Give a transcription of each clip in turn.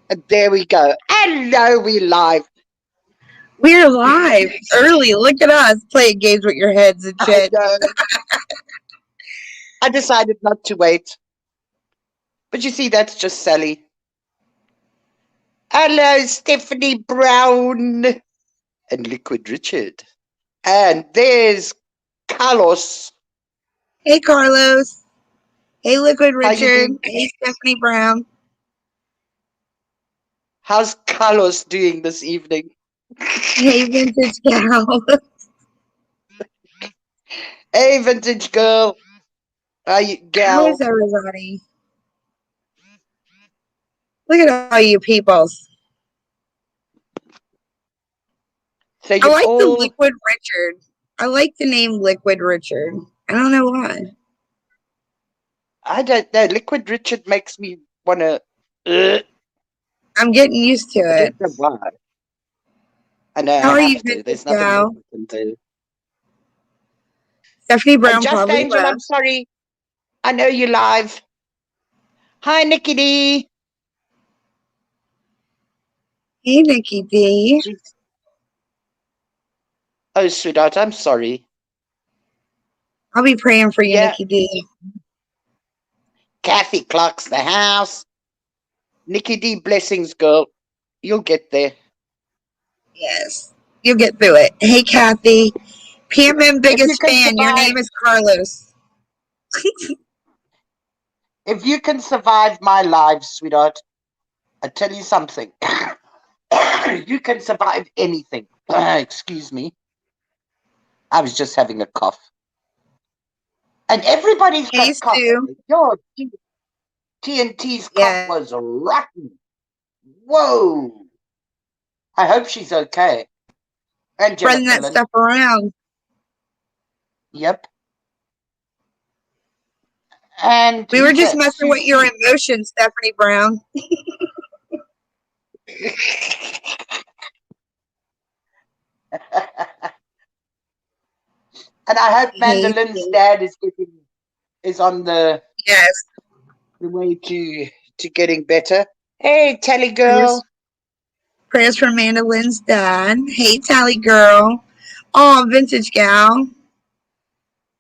And there we go. Hello, we live. We're live early. Look at us playing games with your heads and I shit. know. I decided not to wait. But you see, that's just Sally. Hello, Stephanie Brown. And Liquid Richard. And there's Carlos. Hey, Carlos. Hey, Liquid How you Richard. doing? Hey, Stephanie Brown. How's Carlos doing this evening? Hey, Vintage Gal. Hey, vintage girl. How you, How is gal? everybody? Look at all you peoples. So I you've like the all... Liquid Richard. I like the name Liquid Richard. I don't know why. I don't know. Liquid Richard makes me want to... I'm getting used to I it. don't know why. I know How I are you, have to. Vintage There's nothing else Gal? I can do. Stephanie And Brown Just probably Angel, I'm left. sorry. I know you're live. Hi, Nikki D. Hey, Nikki D. Jeez. Oh, sweetheart, I'm sorry. I'll be praying for you, Yeah, Nikki D. Kathy clocks the house. Nikki D, blessings, girl. You'll get there. Yes. You'll get through it. Hey, Kathy. PMM If you biggest can fan. Your survive, name is Carlos. if you can survive my life, sweetheart, I tell you something. You can survive anything. Excuse me. I was just having a cough. And everybody's Hey, got coughs. Stu. Your TNT's cough Yeah. was rotten. Whoa. I hope she's okay. Angela Spreading that Pillen. stuff around. Yep. And We were who's just that? messing with your Susie. emotions, Stephanie Brown. And I hope Hey, Mandolin's Stu. dad is on the Yes. way to getting better. Hey, Tally Prayers, girl. prayers for Amanda Lynn's dad. Hey, Tally girl. Oh, vintage gal.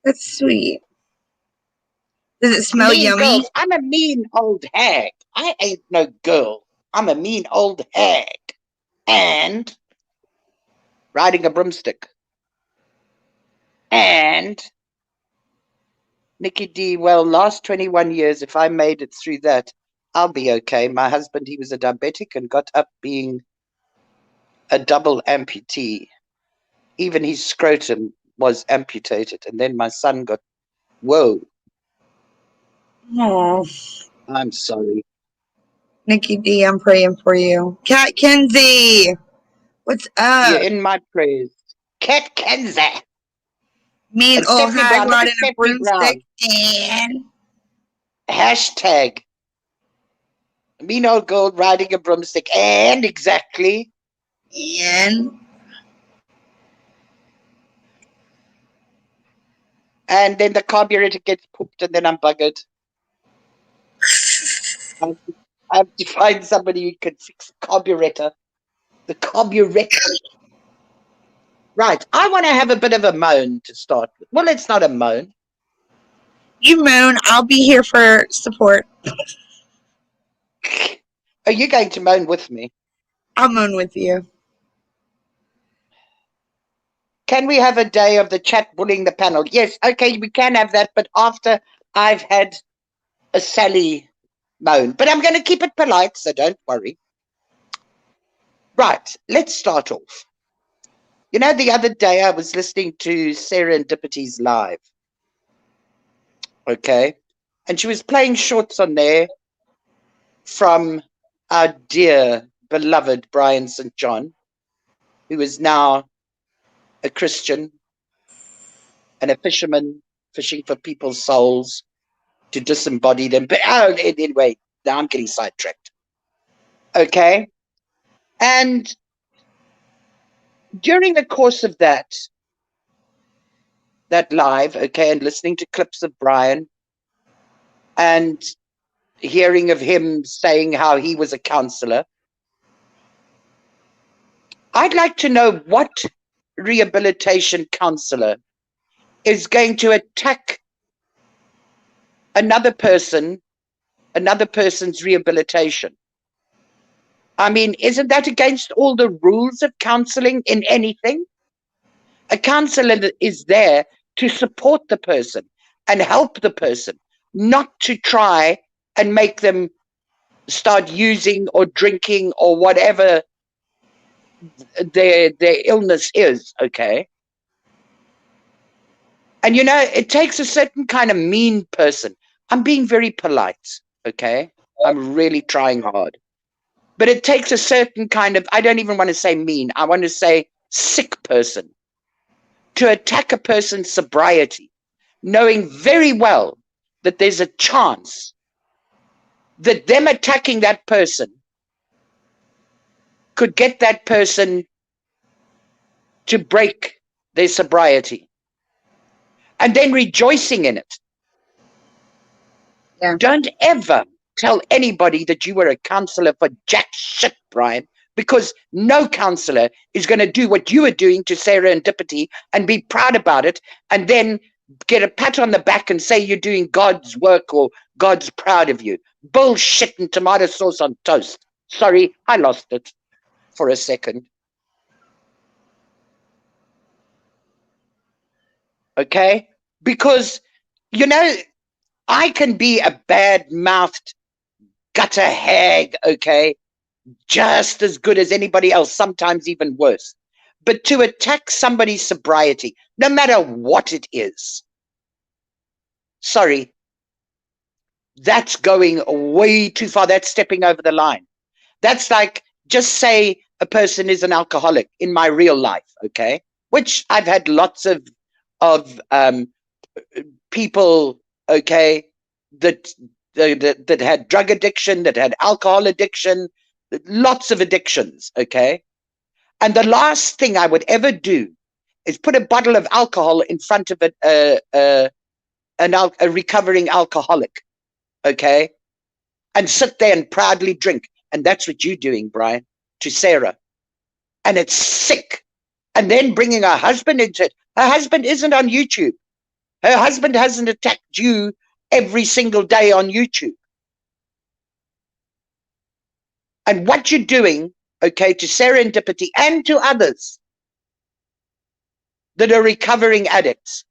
That's sweet. Does it smell Mean yummy? girls. I'm a mean old hag. I ain't no girl. I'm a mean old hag. And riding a broomstick. And Nikki D, well, last 21 years, if I made it through that, I'll be okay. My husband, he was a diabetic and got up being a double amputee. Even his scrotum was amputated. And then my son got, whoa, Oh, I'm sorry. Nikki D, I'm praying for you. Cat Kenzie, what's You're up? in my prayers. Cat Kenza. Me and And old Stephanie hag Brown. Look at riding a Stephanie broomstick Brown. and Hashtag mean old girl riding a broomstick. And exactly. And then the carburetor gets pooped and then I'm buggered. I have to find somebody who can fix the carburetor. The carburetor. Right. I want to have a bit of a moan to start with. Well, it's not a moan. you moan. I'll be here for support. Are you going to moan with me? I'll moan with you. Can we have a day of the chat bullying the panel? Yes, okay, we can have that, but after I've had a Sally moan. But I'm going to keep it polite, so don't worry. Right, let's start off. You know, the other day I was listening to Serendipity's live. Okay. And she was playing shorts on there from our dear, beloved Brian St. John, who is now a Christian and a fisherman fishing for people's souls to disembody them. But anyway, now I'm getting sidetracked. Okay. And during the course of that live, okay, and listening to clips of Brian and hearing of him saying how he was a counselor, I'd like to know what rehabilitation counselor is going to attack another person's rehabilitation. I mean, isn't that against all the rules of counseling in anything? A counselor is there to support the person and help the person, not to try and make them start using or drinking or whatever their illness is, okay? And it takes a certain kind of mean person. I'm being very polite, okay? I'm really trying hard. But it takes a certain kind of, I don't even want to say mean, I want to say sick person to attack a person's sobriety, knowing very well that there's a chance that them attacking that person could get that person to break their sobriety, and then rejoicing in it. Yeah. Don't ever tell anybody that you were a counselor for jack shit, Brian, because no counselor is going to do what you are doing to serendipity and be proud about it and then get a pat on the back and say you're doing God's work or God's proud of you. Bullshit and tomato sauce on toast. Sorry, I lost it for a second. Okay? Because, I can be a bad-mouthed gutter hag, okay? Just as good as anybody else, sometimes even worse. But to attack somebody's sobriety, no matter what it is, sorry, that's going way too far. That's stepping over the line. That's like, just say a person is an alcoholic in my real life, okay? Which I've had lots of people, okay, that had drug addiction, that had alcohol addiction, lots of addictions, okay? And the last thing I would ever do is put a bottle of alcohol in front of a recovering alcoholic, okay? And sit there and proudly drink. And that's what you're doing, Brian, to Sarah. And it's sick. And then bringing her husband into it. Her husband isn't on YouTube. Her husband hasn't attacked you every single day on YouTube. And what you're doing, okay, to serendipity and to others that are recovering addicts,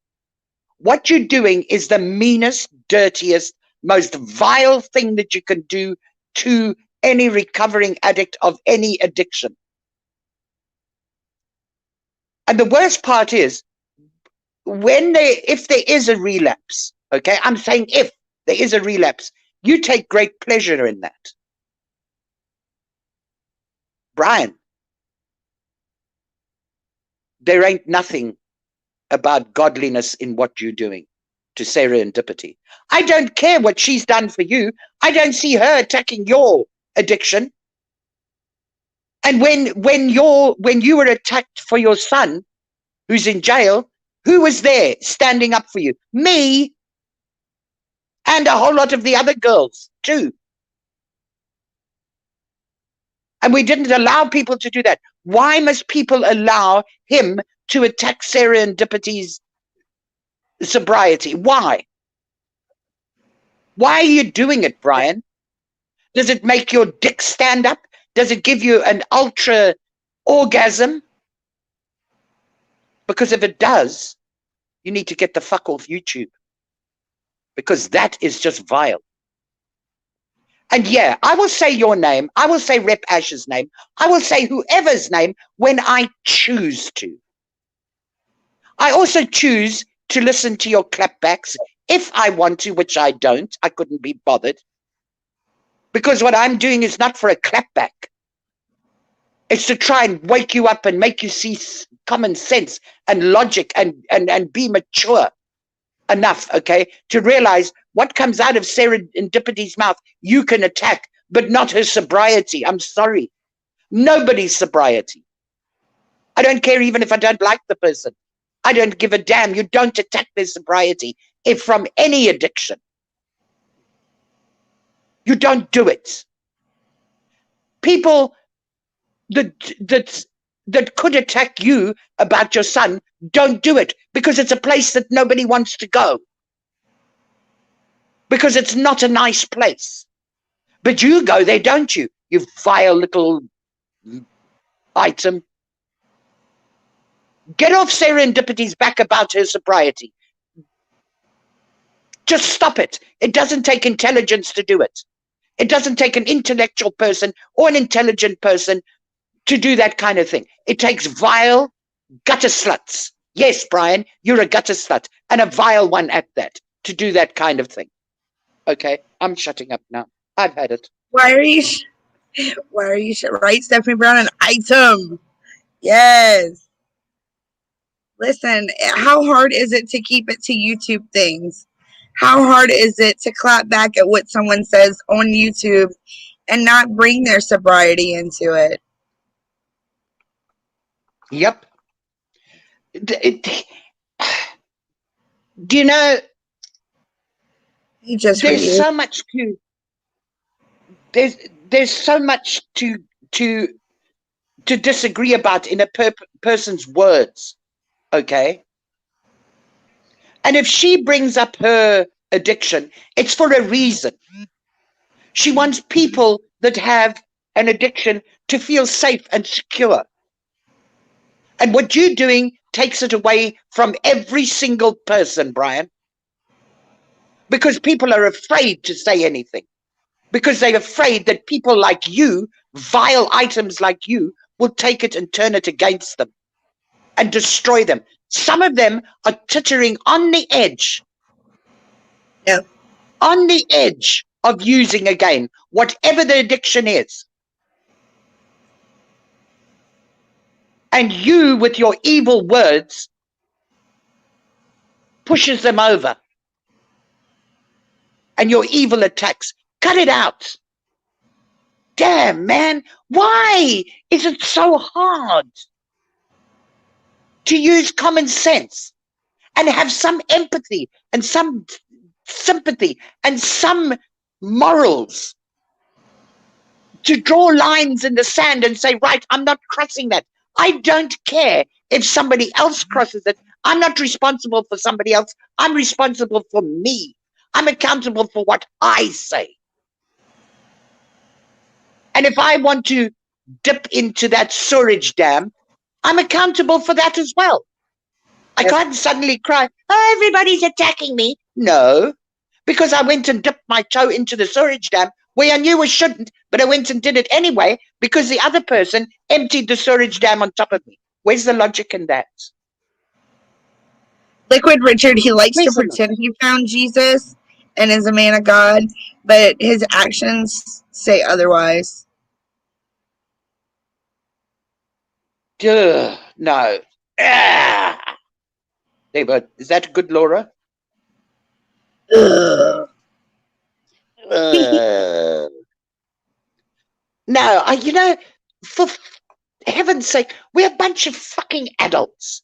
what you're doing is the meanest, dirtiest, most vile thing that you can do to any recovering addict of any addiction. And the worst part is, if there is a relapse, okay, I'm saying if there is a relapse, you take great pleasure in that. Brian, there ain't nothing about godliness in what you're doing to serendipity. I don't care what she's done for you. I don't see her attacking your addiction. And when you were attacked for your son, who's in jail, who was there standing up for you? Me and a whole lot of the other girls too. And we didn't allow people to do that. Why must people allow him to attack serendipity's sobriety? Why? Why are you doing it, Brian? Does it make your dick stand up? Does it give you an ultra orgasm? Because if it does, you need to get the fuck off YouTube. Because that is just vile. And yeah, I will say your name. I will say Rep Ash's name. I will say whoever's name when I choose to. I also choose to listen to your clapbacks if I want to, which I don't. I couldn't be bothered. Because what I'm doing is not for a clapback. It's to try and wake you up and make you see common sense and logic and be mature enough, okay, to realize what comes out of serendipity's mouth you can attack, but not her sobriety. I'm sorry. Nobody's sobriety. I don't care even if I don't like the person. I don't give a damn. You don't attack their sobriety if from any addiction. You don't do it. People that that could attack you about your son, don't do it, because it's a place that nobody wants to go. Because it's not a nice place. But you go there, don't you? You vile little item. Get off Serendipity's back about her sobriety. Just stop it. It doesn't take intelligence to do it. It doesn't take an intellectual person or an intelligent person to do that kind of thing. It takes vile gutter sluts. Yes, Brian, you're a gutter slut, and a vile one at that, to do that kind of thing. Okay, I'm shutting up now. I've had it. Why are you right, Stephanie Brown? An item. Yes. Listen, how hard is it to keep it to YouTube things? How hard is it to clap back at what someone says on YouTube and not bring their sobriety into it? Yep. Do you know, there's so much to there's so much to disagree about in a person's words, okay? And if she brings up her addiction, it's for a reason. She wants people that have an addiction to feel safe and secure. And what you're doing takes it away from every single person, Brian. Because people are afraid to say anything. Because they're afraid that people like you, vile items like you, will take it and turn it against them and destroy them. Some of them are tittering on the edge. Yeah. On the edge of using again, whatever the addiction is. And you, with your evil words, pushes them over. And your evil attacks. Cut it out. Damn, man. Why is it so hard to use common sense and have some empathy and some sympathy and some morals to draw lines in the sand and say, right, I'm not crossing that. I don't care if somebody else crosses it. I'm not responsible for somebody else. I'm responsible for me. I'm accountable for what I say. And if I want to dip into that storage dam, I'm accountable for that as well. I can't suddenly cry, oh, everybody's attacking me. No, because I went and dipped my toe into the storage dam where I knew I shouldn't, but I went and did it anyway because the other person emptied the storage dam on top of me. Where's the logic in that? Liquid Richard, he likes to pretend he found Jesus and is a man of God, but his actions say otherwise. No. David, is that good, Laura? No, you know, for heaven's sake, we're a bunch of fucking adults.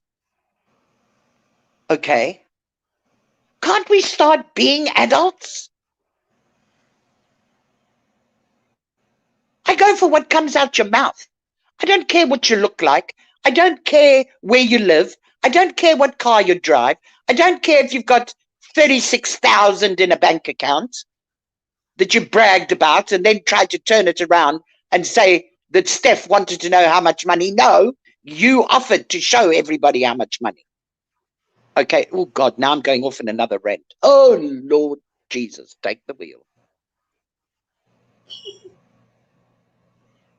Okay? Can't we start being adults? I go for what comes out your mouth. I don't care what you look like. I don't care where you live. I don't care what car you drive. I don't care if you've got 36,000 in a bank account that you bragged about and then tried to turn it around and say that Steph wanted to know how much money. No, you offered to show everybody how much money. Okay, oh God, now I'm going off in another rant. Oh Lord Jesus, take the wheel.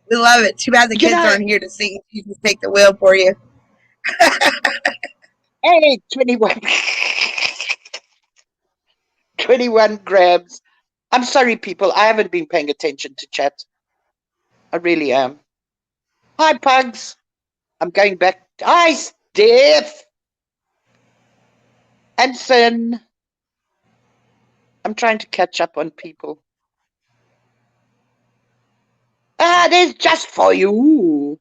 We love it. Too bad the kids aren't here to sing Jesus Take the Wheel for you. Hey, 21. 21 grams. I'm sorry, people. I haven't been paying attention to chat. I really am. Hi, Pugs. I'm going back. Hi, Steph. Anson. I'm trying to catch up on people. There's just for you.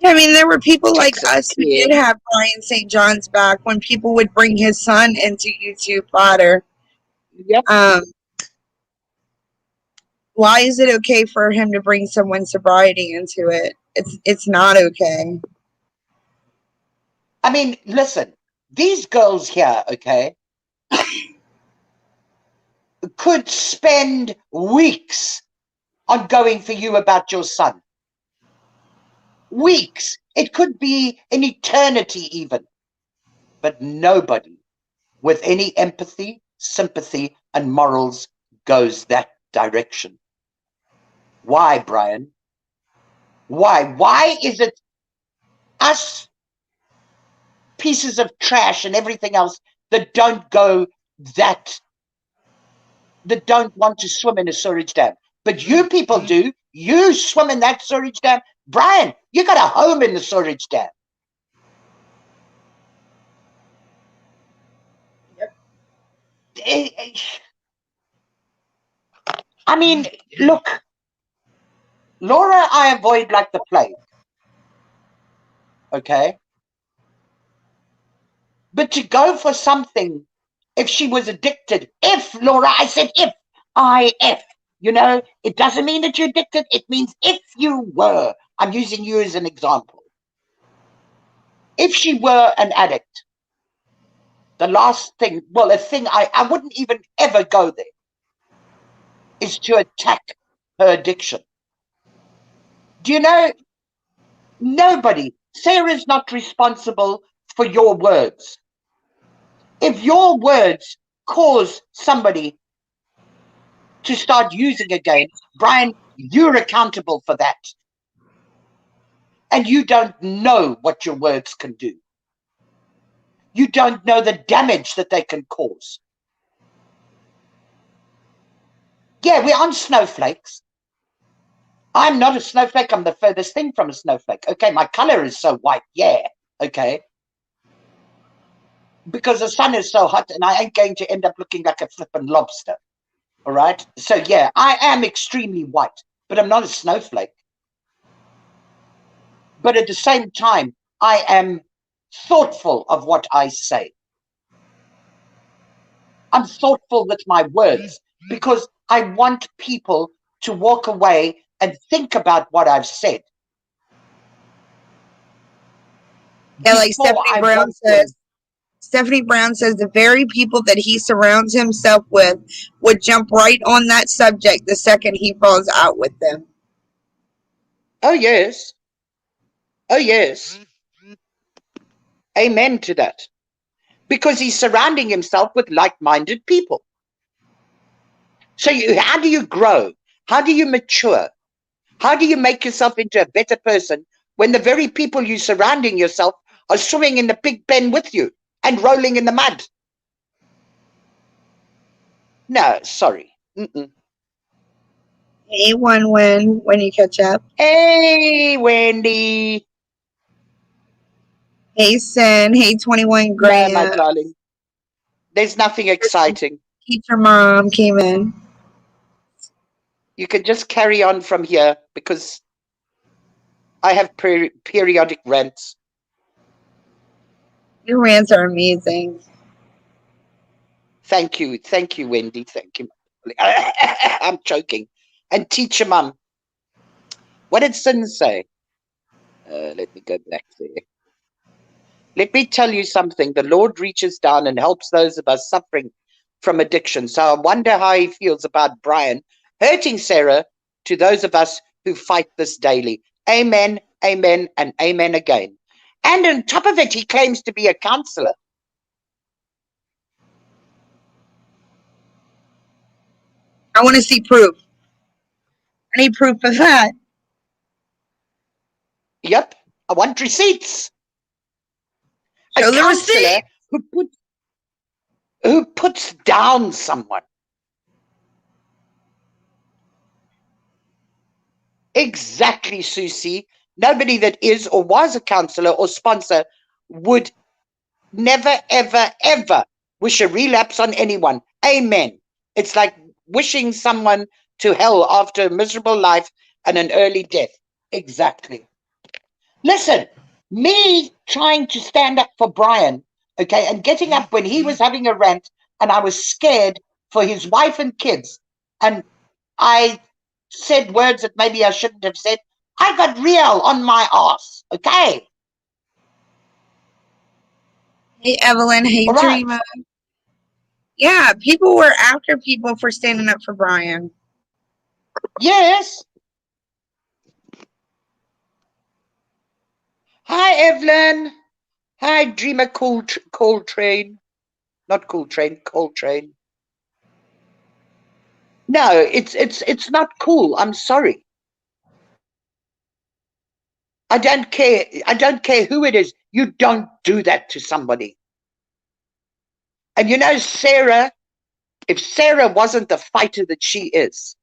I mean, there were people like us who did have Brian St. John's back when people would bring his son into YouTube fodder. Yep. Why is it okay for him to bring someone's sobriety into it? It's not okay. I mean, listen, these girls here, okay, could spend weeks on going for you about your son. Weeks. It could be an eternity even. But nobody with any empathy, sympathy, and morals goes that direction. Why, Brian? Why? Why is it us pieces of trash and everything else that don't want to swim in a sewage dam? But you people do. You swim in that sewage dam. Brian, you got a home in the sewage dam. I mean, look, Laura, I avoid like the plague. Okay? But to go for something, if she was addicted, Laura, I said if, you know, it doesn't mean that you're addicted. It means if you were, I'm using you as an example. If she were an addict, the last thing, well, a thing I wouldn't even ever go there, is to attack her addiction. Do you know, nobody, Sarah's not responsible for your words. If your words cause somebody to start using again, Brian, you're accountable for that. And you don't know what your words can do. You don't know the damage that they can cause. Yeah, we're on snowflakes. I'm not a snowflake. I'm the furthest thing from a snowflake. Okay, my color is so white. Yeah, okay. Because the sun is so hot and I ain't going to end up looking like a flippin' lobster. All right? So, yeah, I am extremely white, but I'm not a snowflake. But at the same time, I am thoughtful of what I say. I'm thoughtful with my words because I want people to walk away and think about what I've said. Yeah, like Stephanie Brown says the very people that he surrounds himself with would jump right on that subject the second he falls out with them. Oh, yes. Oh, yes. Amen to that. Because he's surrounding himself with like-minded people. So how do you grow? How do you mature? How do you make yourself into a better person when the very people you're surrounding yourself are swimming in the big pen with you and rolling in the mud? No, sorry. Mm-mm. Hey, when you catch up. Hey, Wendy. Hey, Sin. Hey, 21 Graham. No, my darling. There's nothing exciting. Teacher Mom came in. You can just carry on from here because I have periodic rants. Your rants are amazing. Thank you, Wendy. Thank you. I'm choking. And teacher Mum, what did Sin say? Let me go back there. Let me tell you something. The Lord reaches down and helps those of us suffering from addiction. So I wonder how he feels about Brian hurting Sarah to those of us who fight this daily. Amen, amen, and amen again. And on top of it, he claims to be a counselor. I want to see proof. I need proof of that. Yep, I want receipts. Show the receipt. Who puts down someone. Exactly, Susie. Nobody that is or was a counselor or sponsor would never, ever, ever wish a relapse on anyone. Amen. It's like wishing someone to hell after a miserable life and an early death. Exactly. Listen, me trying to stand up for Brian, okay, and getting up when he was having a rant and I was scared for his wife and kids, and I said words that maybe I shouldn't have said. I got real on my ass. Okay. Hey, Evelyn. Hey, All right. Dreama. Yeah, people were after people for standing up for Brian. Yes. Hi, Evelyn. Hi, Dreamer Coltrane. Not Coltrane, Coltrane. No, it's not cool. I'm sorry. I don't care. I don't care who it is. You don't do that to somebody. And you know, Sarah, if Sarah wasn't the fighter that she is,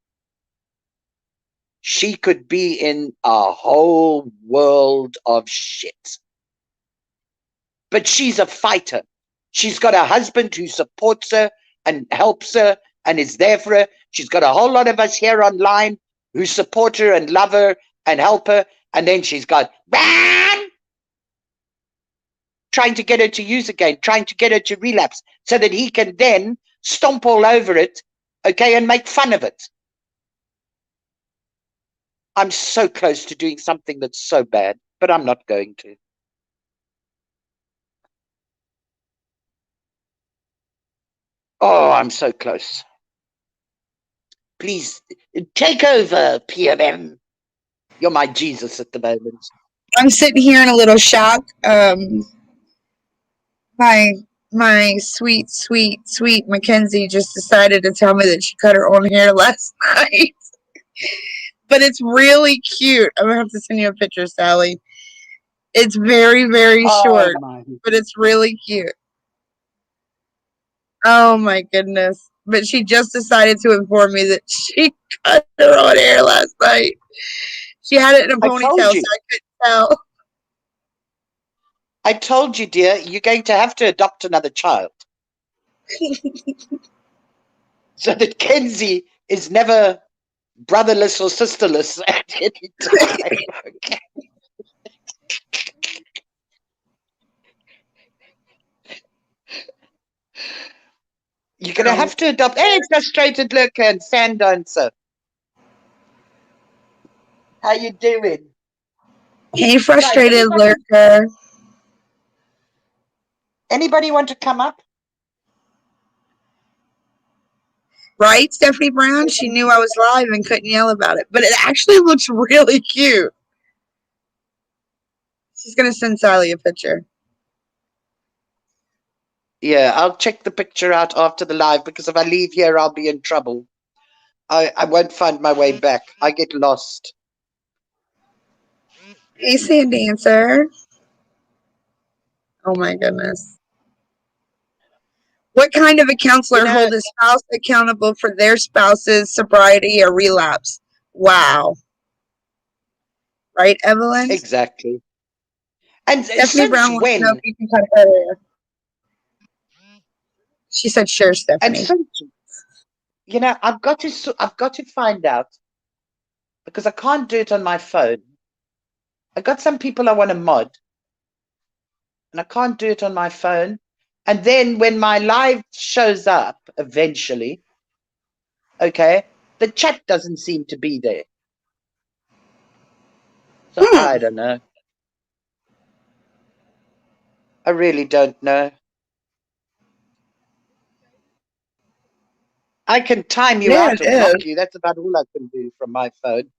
she could be in a whole world of shit. But she's a fighter. She's got a husband who supports her and helps her and is there for her. She's got a whole lot of us here online who support her and love her and help her. And then she's got trying to get her to use again, trying to get her to relapse so that he can then stomp all over it, okay, and make fun of it. I'm so close to doing something that's so bad, but I'm not going to. Oh, I'm so close. Please take over, PMM. You're my Jesus at the moment. I'm sitting here in a little shock. My sweet, sweet, sweet Mackenzie just decided to tell me that she cut her own hair last night. But it's really cute. I'm gonna have to send you a picture, Sally. It's very, very short, but it's really cute. Oh my goodness. But she just decided to inform me that she cut her own hair last night. She had it in a ponytail, so I couldn't tell. I told you, dear, you're going to have to adopt another child. So that Kenzie is never brotherless or sisterless at any time. Okay. You're going to have to adopt. Hey, frustrated look and sand dancer. How you doing? Hey, frustrated lurker. Anybody want to come up? Right, Stephanie Brown? She knew I was live and couldn't yell about it. But it actually looks really cute. She's going to send Sally a picture. Yeah, I'll check the picture out after the live because if I leave here, I'll be in trouble. I won't find my way back. I get lost. Hey, Sand Dancer. Oh my goodness. What kind of a counselor hold his spouse accountable for their spouse's sobriety or relapse? Wow. Right, Evelyn? Exactly. And Stephanie Brown wants to know if you can cut her hair. She said, "Sure, Stephanie." And since, you know, I've got to find out because I can't do it on my phone. I got some people I want to mod, and I can't do it on my phone. And then when my live shows up eventually, okay, the chat doesn't seem to be there. So I don't know. I really don't know. I can time you out or block you. That's about all I can do from my phone.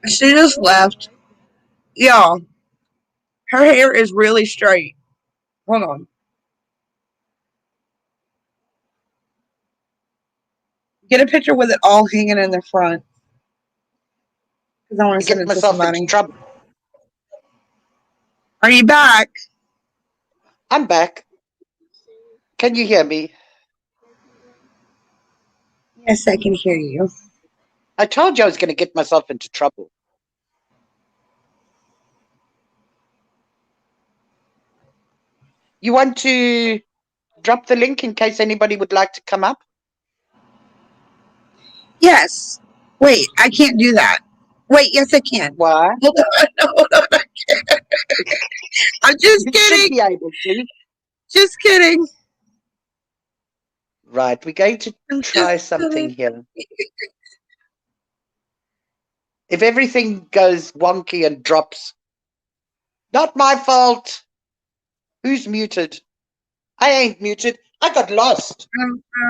She just left. Y'all, her hair is really straight. Hold on. Get a picture with it all hanging in the front. Because I want to send it to somebody. Into trouble. Are you back? I'm back. Can you hear me? Yes, I can hear you. I told you I was going to get myself into trouble. You want to drop the link in case anybody would like to come up? Yes. Wait, I can't do that. Wait, yes, I can. Why? Hold on, I can't. I'm just kidding. You should be able to. Just kidding. Right, we're going to try something here. If everything goes wonky and drops, not my fault. Who's muted? I ain't muted. I got lost.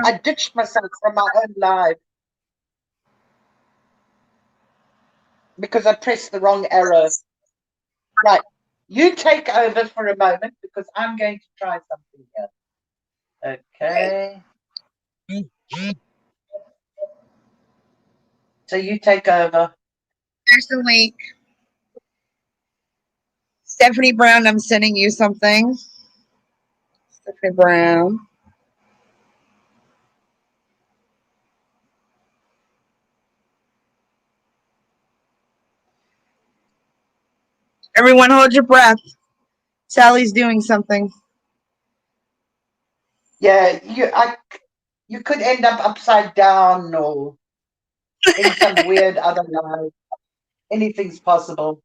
I ditched myself from my own live because I pressed the wrong arrow. Right. You take over for a moment because I'm going to try something here. Okay. So you take over. There's the link. Stephanie Brown, I'm sending you something. Stephanie Brown. Everyone hold your breath. Sally's doing something. Yeah, you could end up upside down or in some weird other life. Anything's possible.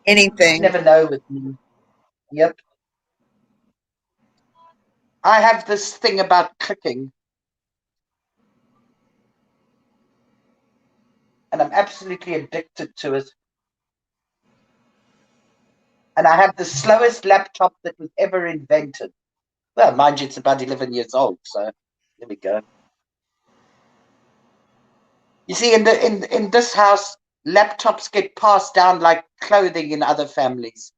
Anything. Never know with me. Yep. I have this thing about clicking. And I'm absolutely addicted to it. And I have the slowest laptop that was ever invented. Well, mind you, it's about 11 years old, so there we go. You see, in this house, laptops get passed down like clothing in other families.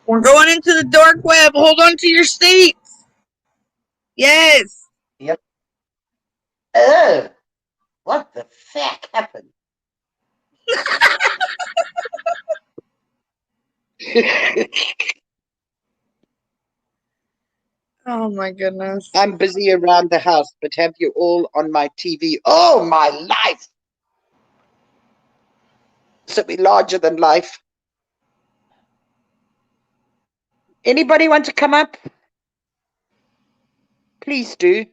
We're going into the dark web. Hold on to your seats. Yes. Yep. Oh, what the fuck happened? Oh my goodness. I'm busy around the house, but have you all on my TV? Oh, my life! Something larger than life. Anybody want to come up? Please do.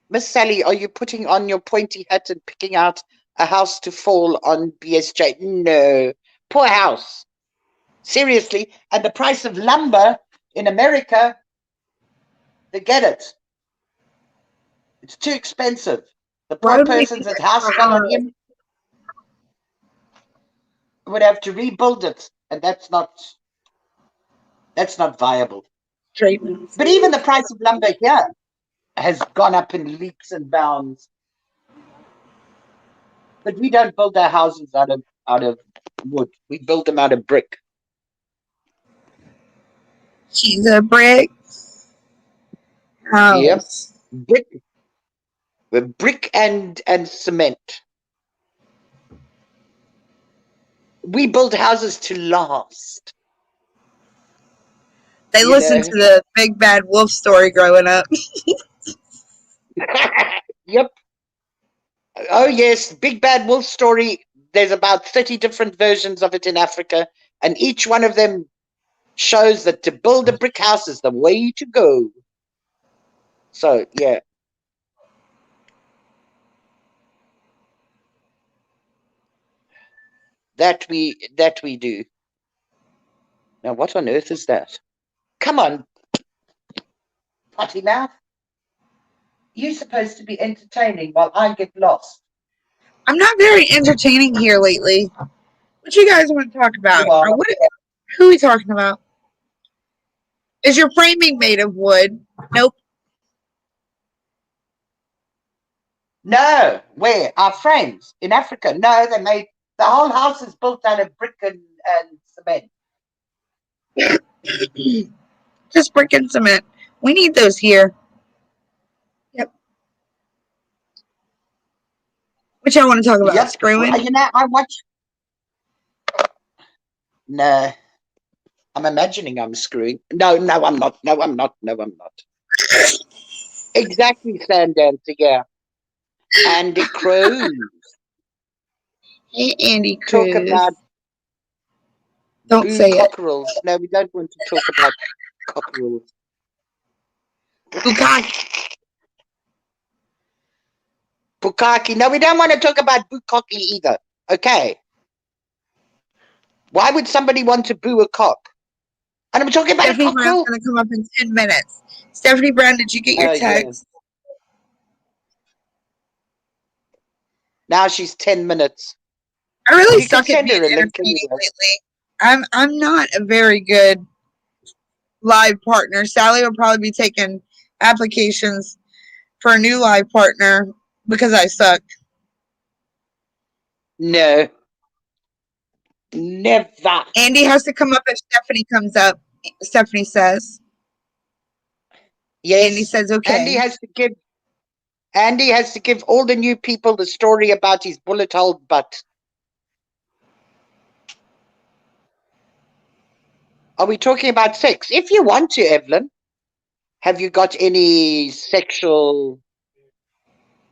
Miss Sally, are you putting on your pointy hat and picking out a house to fall on BSJ? No. Poor house. Seriously. And the price of lumber in America, forget it. It's too expensive. The poor person's at house condominium would have to rebuild it, and that's not viable. Treatments. But even the price of lumber here has gone up in leaps and bounds. But we don't build our houses out of wood. We build them out of brick. She's a brick house. Yep. Brick and cement. We build houses to last. They listened to the Big Bad Wolf story growing up. Yep. Oh, yes. Big Bad Wolf story. There's about 30 different versions of it in Africa, and each one of them shows that to build a brick house is the way to go. So, yeah. That we do. Now, what on earth is that? Come on, potty mouth. You're supposed to be entertaining while I get lost. I'm not very entertaining here lately. What you guys want to talk about? Or who are we talking about? Is your framing made of wood? Nope. No. Where? Our frames in Africa? No, they made the whole house is built out of brick and cement. Just brick and cement. We need those here. Yep. What y'all want to talk about? Yep. Screwing? You know, I watch. No. I'm imagining I'm screwing. No, I'm not. No, I'm not. Exactly, Sandancer, yeah. Andy Cruz. Hey, Andy Cruz. Talk about don't say cockerels. No, we don't want to talk about cockerels. Bukaki. No, we don't want to talk about Bukaki either. Okay. Why would somebody want to boo a cock? And I'm talking about Stephanie a cockerel. Brown's going to come up in 10 minutes. Stephanie Brown, did you get your text? Now she's 10 minutes. I really You can suck at send being her a link entertaining anyway. lately. I'm not a very good live partner. Sally will probably be taking applications for a new live partner because I suck. No. Never. Andy has to come up if Stephanie comes up. Stephanie says. Yes. Andy says Andy okay. has to give all the new people the story about his bullet hole butt. Are we talking about sex? If you want to, Evelyn, have you got any sexual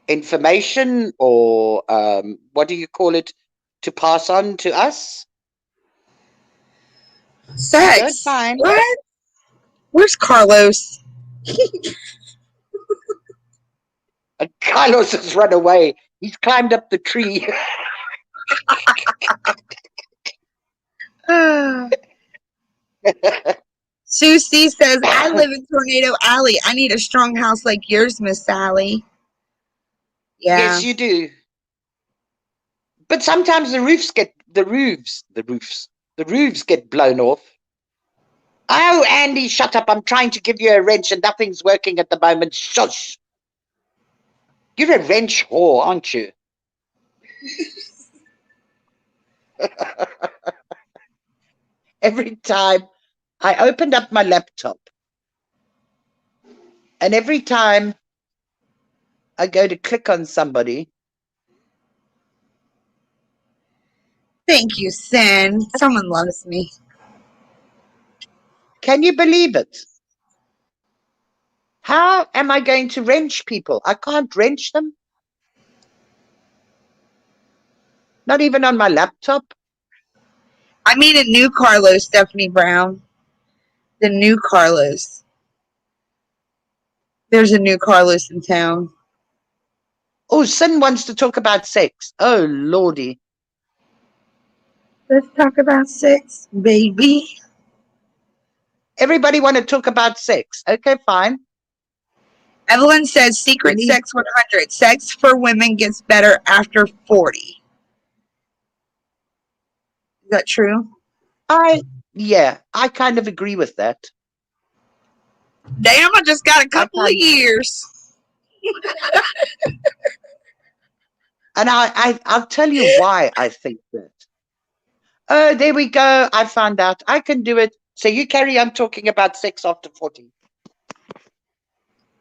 information or what do you call it to pass on to us? Sex. Good, fine. What? Where's Carlos? Carlos has run away. He's climbed up the tree. Susie says, I live in Tornado Alley. I need a strong house like yours, Miss Sally. Yeah. Yes, you do. But sometimes the roofs get blown off. Oh, Andy, shut up. I'm trying to give you a wrench and nothing's working at the moment. Shush. You're a wrench whore, aren't you? Every time I opened up my laptop and every time I go to click on somebody. Thank you, Sin. Someone loves me. Can you believe it? How am I going to wrench people? I can't wrench them. Not even on my laptop. I mean a new Carlos, Stephanie Brown. The new Carlos. There's a new Carlos in town. Oh, Sin wants to talk about sex. Oh, Lordy. Let's talk about sex, baby. Everybody want to talk about sex. Okay, fine. Evelyn says Secret Sex 100. Sex for women gets better after 40. Is that true? Yeah, I kind of agree with that. Damn, I just got a couple of years. And I'll tell you why I think that. Oh, there we go. I found out. I can do it. So you carry on talking about sex after 40.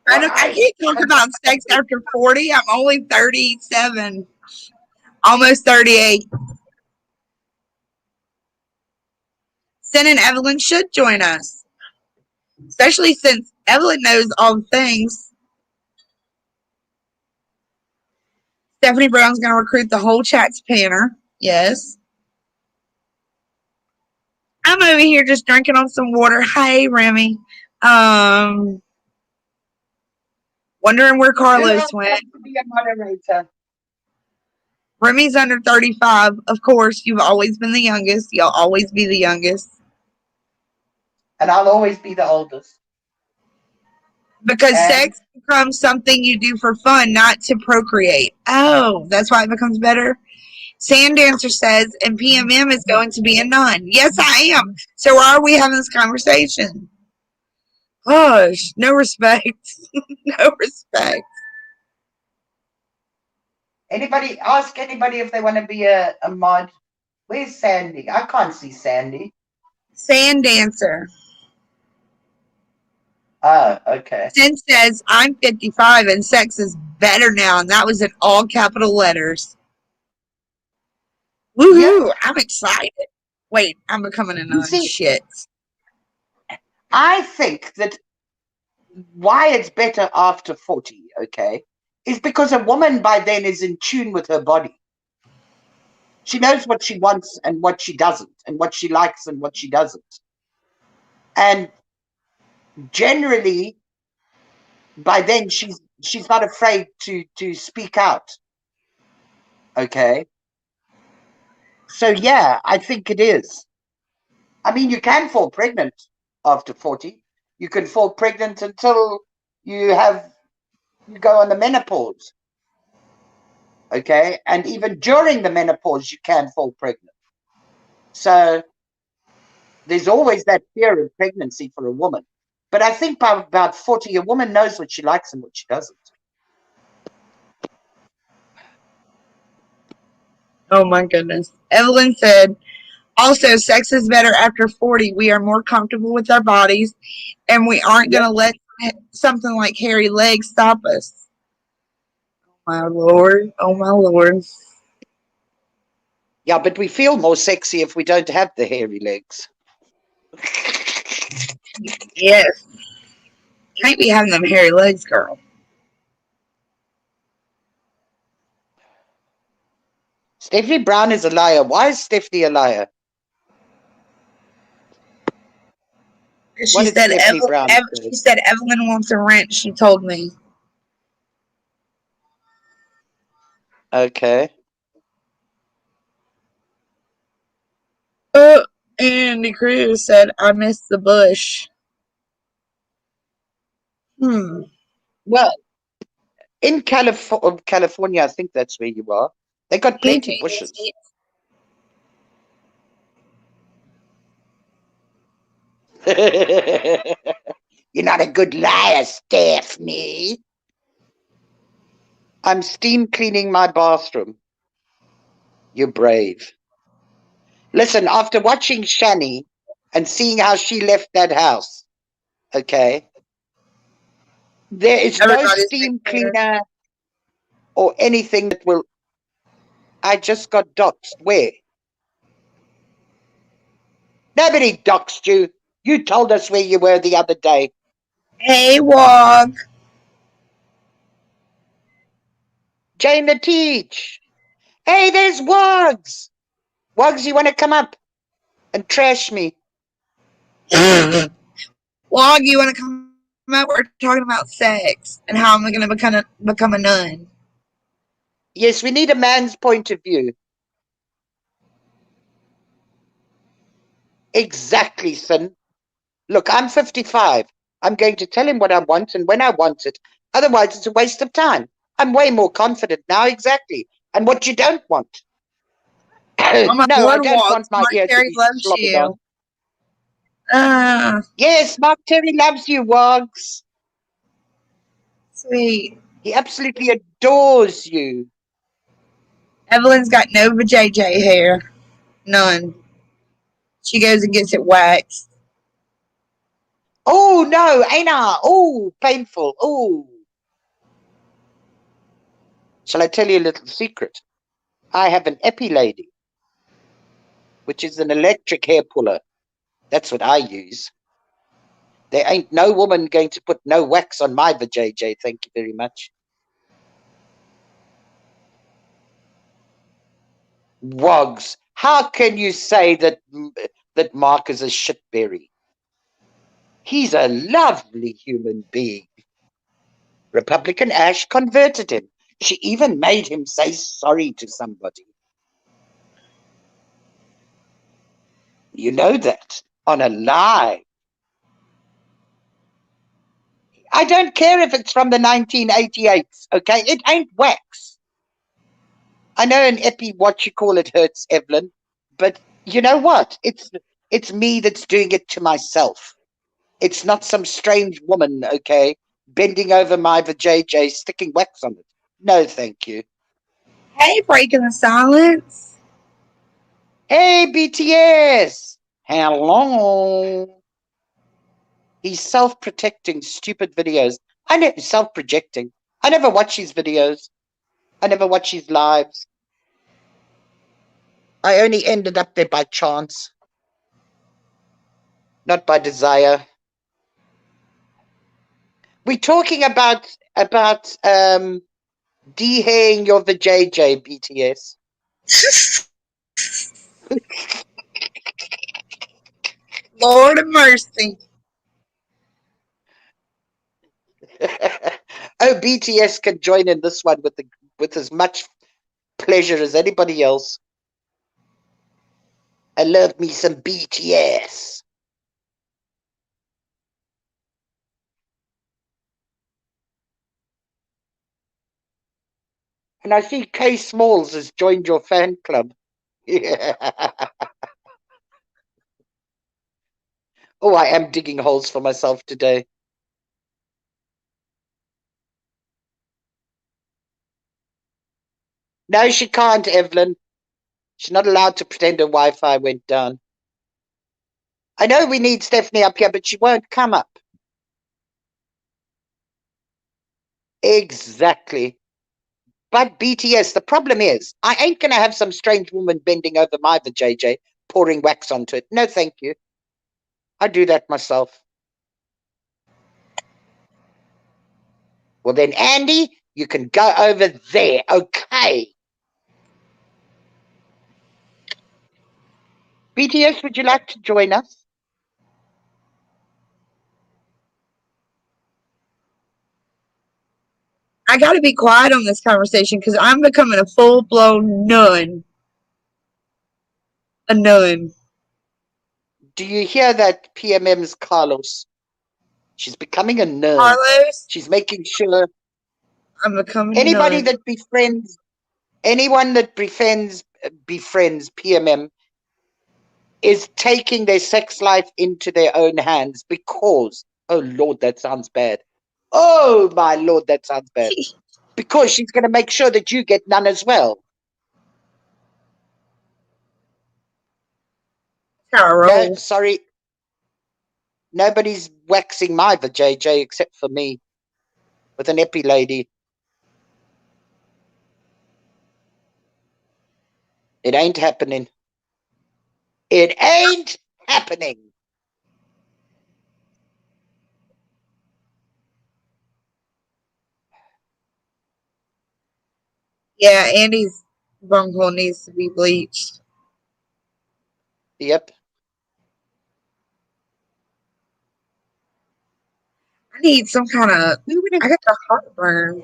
I can't talk about sex after 40. I'm only 37. Almost 38. Sin and Evelyn should join us. Especially since Evelyn knows all the things. Stephanie Brown's going to recruit the whole chat's panner. Yes. I'm over here just drinking on some water. Hey, Remy. Wondering where Carlos went. To be a moderator. Remy's under 35. Of course, you've always been the youngest. You'll always be the youngest. And I'll always be the oldest. Because sex becomes something you do for fun, not to procreate. Oh, that's why it becomes better? Sand Dancer says, and PMM is going to be a nun. Yes, I am. So why are we having this conversation? Gosh, no respect. No respect. Ask anybody if they want to be a mod. Where's Sandy? I can't see Sandy. Sand Dancer. Oh, okay. Sin says, I'm 55 and sex is better now. And that was in all capital letters. Woohoo! Yeah. I'm excited. Wait, I'm becoming a nun. Shit. I think that why it's better after 40, okay, is because a woman by then is in tune with her body. She knows what she wants and what she doesn't, and what she likes and what she doesn't. And generally, by then, she's not afraid to speak out. Okay? So, yeah, I think it is. I mean, you can fall pregnant after 40. You can fall pregnant until you go on the menopause. Okay. And even during the menopause, you can fall pregnant. So there's always that fear of pregnancy for a woman. But I think by about 40, a woman knows what she likes and what she doesn't. Oh my goodness. Evelyn said, also, sex is better after 40. We are more comfortable with our bodies, and we aren't going Yep. to let something like hairy legs stop us. Oh my Lord. Oh my Lord. Yeah, but we feel more sexy if we don't have the hairy legs. Yes. Can't be having them hairy legs, girl. Stephanie Brown is a liar. Why is Stephanie a liar? What She did said, Stephanie Brown say? she said Evelyn wants a rent. She told me. Okay. Uh, Andy Cruz said, I miss the bush. Hmm. Well, in California, I think that's where you are. They got He plenty changes. bushes. You're not a good liar, Stephanie. I'm steam cleaning my bathroom. You're brave. Listen, after watching Shani and seeing how she left that house, okay, there is no Everybody's steam there. cleaner or anything that will. I just got doxxed. Where? Nobody doxed you. You told us where you were the other day. Hey, Wog. Jane the Teach. Hey, there's Wugs. Wugs, you want to come up and trash me? Wog, you want to come out? We're talking about sex and how I'm going to become a nun. Yes, we need a man's point of view. Exactly, son. Look, I'm 55. I'm going to tell him what I want and when I want it. Otherwise, it's a waste of time. I'm way more confident now, exactly. And what you don't want. Oh my No, I Lord, don't Wog. want my Mark ear to Terry be loves slobbered on. you. Uh, Yes, Mark Terry loves you, Wogs. Sweet. He absolutely adores you. Evelyn's got no JJ hair. None. She goes and gets it waxed. Oh, no, ain't I? Oh, painful. Oh. Shall I tell you a little secret? I have an Epi Lady, which is an electric hair puller. That's what I use. There ain't no woman going to put no wax on my vajayjay, thank you very much. Wogs, how can you say that Mark is a shitberry? He's a lovely human being. Republican Ash converted him. She even made him say sorry to somebody. You know that, on a lie. I don't care if it's from the 1988s, okay? It ain't wax. I know an epi, what you call it, hurts, Evelyn, but you know what? It's me that's doing it to myself. It's not some strange woman, okay, bending over my vajayjay, sticking wax on it. No, thank you. Hey, breaking the silence. Hey, BTS! Hello! He's self-protecting stupid videos. I know self-projecting. I never watch his videos. I never watch his lives. I only ended up there by chance, not by desire. We're talking about de-haying your vajayjay, BTS. Lord of mercy. Oh, BTS can join in this one with as much pleasure as anybody else. I love me some BTS. And I see Kay Smalls has joined your fan club. Oh, I am digging holes for myself today. No, she can't, Evelyn. She's not allowed to pretend her Wi-Fi went down. I know we need Stephanie up here, but she won't come up. Exactly. But BTS, the problem is, I ain't going to have some strange woman bending over my vajayjay, pouring wax onto it. No, thank you. I do that myself. Well, then, Andy, you can go over there, okay? BTS, would you like to join us? I got to be quiet on this conversation because I'm becoming a full-blown nun. A nun. Do you hear that, PMM's Carlos? She's becoming a nun. Carlos, She's making sure I'm becoming a anybody nun. that befriends, anyone that befriends PMM is taking their sex life into their own hands because, oh Lord, that sounds bad. Oh my Lord, that sounds bad. Because she's going to make sure that you get none as well. No, sorry. Nobody's waxing my vajayjay except for me with an epi lady. It ain't happening. It ain't happening. Yeah, Andy's bunghole needs to be bleached. Yep. I need some kind of. I got the heartburn.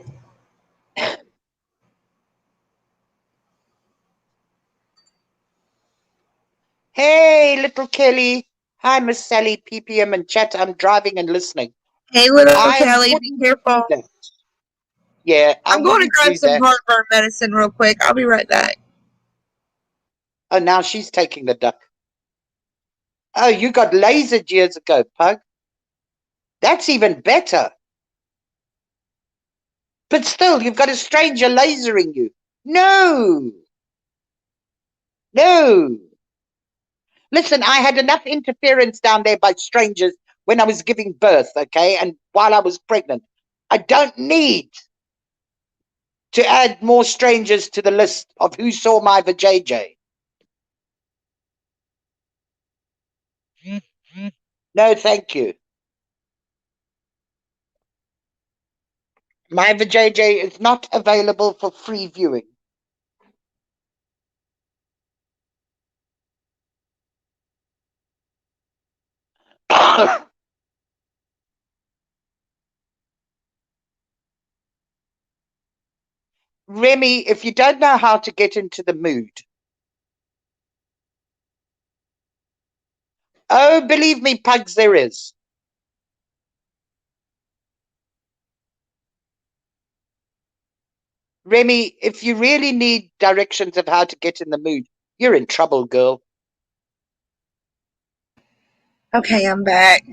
Hey, little Kelly. Hi, Miss Sally, PPM and chat. I'm driving and listening. Hey, little I Kelly, be wouldn't careful. do that. Yeah, I I'm going to wouldn't grab do some that. heartburn medicine real quick. I'll be right back. Oh, now she's taking the duck. Oh, you got lasered years ago, Pug. That's even better. But still, you've got a stranger lasering you. No. No. Listen, I had enough interference down there by strangers when I was giving birth, okay, and while I was pregnant. I don't need to add more strangers to the list of who saw my vajayjay. No, thank you. My vajayjay is not available for free viewing. Remy, if you don't know how to get into the mood, oh, believe me, Pugs, there is. Remy, if you really need directions of how to get in the mood, you're in trouble, girl. Okay, I'm back.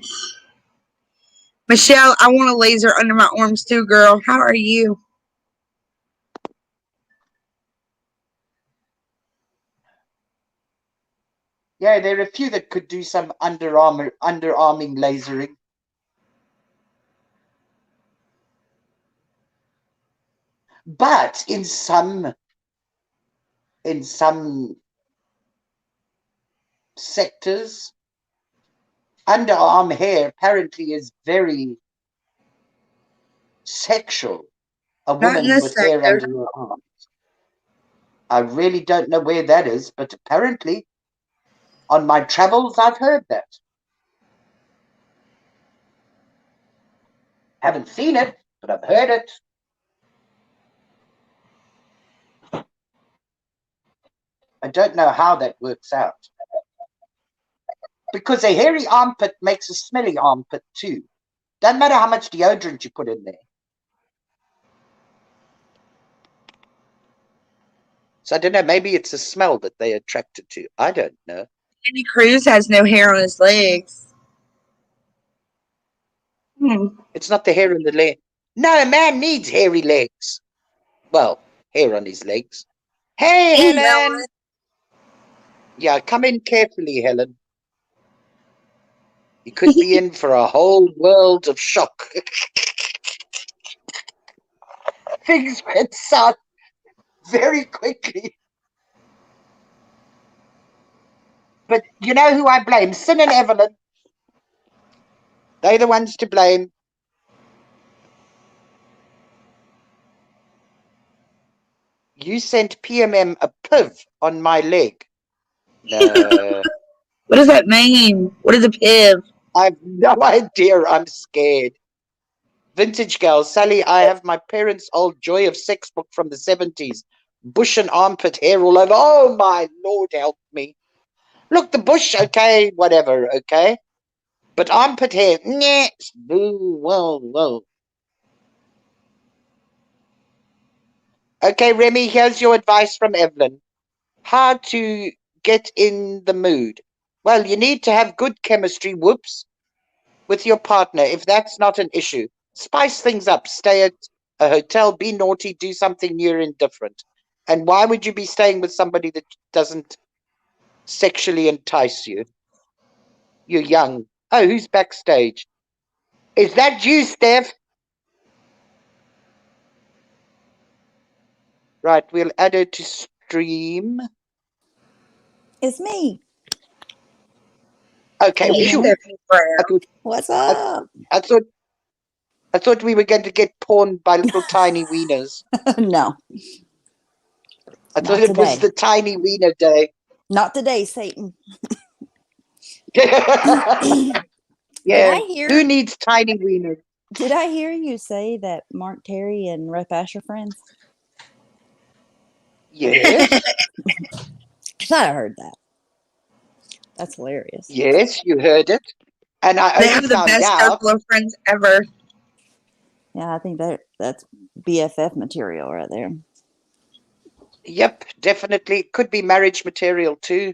Michelle, I want a laser under my arms too, girl. How are you? Yeah, there are a few that could do some underarming lasering. But in some sectors, underarm hair apparently is very sexual. A Not in woman this with hair sector. under her arm. I really don't know where that is, but apparently on my travels I've heard that. Haven't seen it, but I've heard it. I don't know how that works out. Because a hairy armpit makes a smelly armpit too. Doesn't matter how much deodorant you put in there. So I don't know. Maybe it's a smell that they're attracted to. I don't know. Andy Cruz has no hair on his legs. It's not the hair on the leg. No, a man needs hairy legs. Well, hair on his legs. Hey, Helen. Yeah, come in carefully, Helen. You could be in for a whole world of shock. Things went south very quickly. But you know who I blame? Sin and Evelyn. They're the ones to blame. You sent PMM a piv on my leg. No. What does that mean? What is a piv? I have no idea. I'm scared. Vintage girl, Sally, I have my parents' old Joy of Sex book from the 70s. Bush and armpit hair all over. Oh, my Lord, help me. Look, the bush, okay, whatever, okay? But armpit hair, nah. Whoa. Okay, Remy, here's your advice from Evelyn. How to get in the mood. Well, you need to have good chemistry, whoops, with your partner, if that's not an issue. Spice things up. Stay at a hotel, be naughty, do something new and different. And why would you be staying with somebody that doesn't sexually entice you? You're young. Oh, who's backstage? Is that you, Steph? Right, we'll add her to stream. It's me. Okay. Hey, Phew. Stephanie Brown. What's up? I thought we were going to get pawned by little tiny wieners. No, I Not thought it was today. the tiny wiener day. not today, Satan. Yeah. Who needs tiny wieners? Did I hear you say that Mark Terry and Rep Ash are friends? Yes. I thought I heard that. That's hilarious. Yes, you heard it. And I They only have the found best out. circle of friends ever. Yeah, I think that's BFF material right there. Yep, definitely. Could be marriage material too.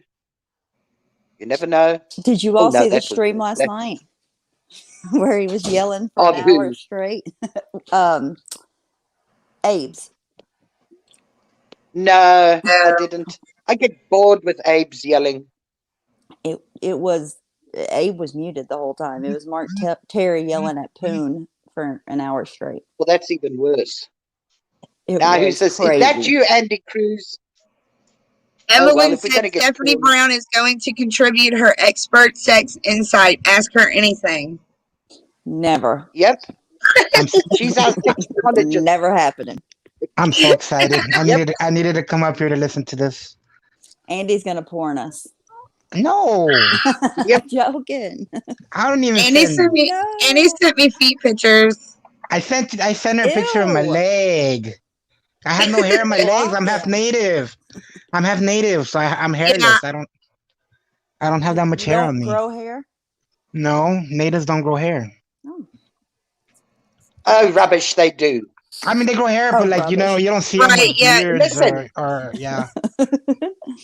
You never know. Did you all no, see the that was- stream last that- night where he was yelling for Of an who? hour straight? Abe's. No, I didn't. I get bored with Abe's yelling. It was Abe was muted the whole time. It was Mark Terry yelling at Poon for an hour straight. Well, that's even worse. It Now, who was says, crazy. is that you, Andy Cruz? Evelyn if we're said gonna get Stephanie pawned- Brown is going to contribute her expert sex insight. Ask her anything. Never. Yep, I'm, she's our sexologist. Never happening. I'm so excited. Yep. I needed to come up here to listen to this. Andy's gonna porn us. No, Yep. Joking. I don't even Annie send. sent me. No. Annie sent me feet pictures. I sent her a picture of my Ew. leg. I have no hair on my legs. I'm half Yeah. native. I'm half native, so I'm hairless. I don't have that much You hair don't on me. grow hair? No, natives don't grow hair. Oh. Oh, rubbish, they do. I mean, they grow hair, Oh, but like you rubbish. don't see them Right, with yeah, beards listen. or yeah.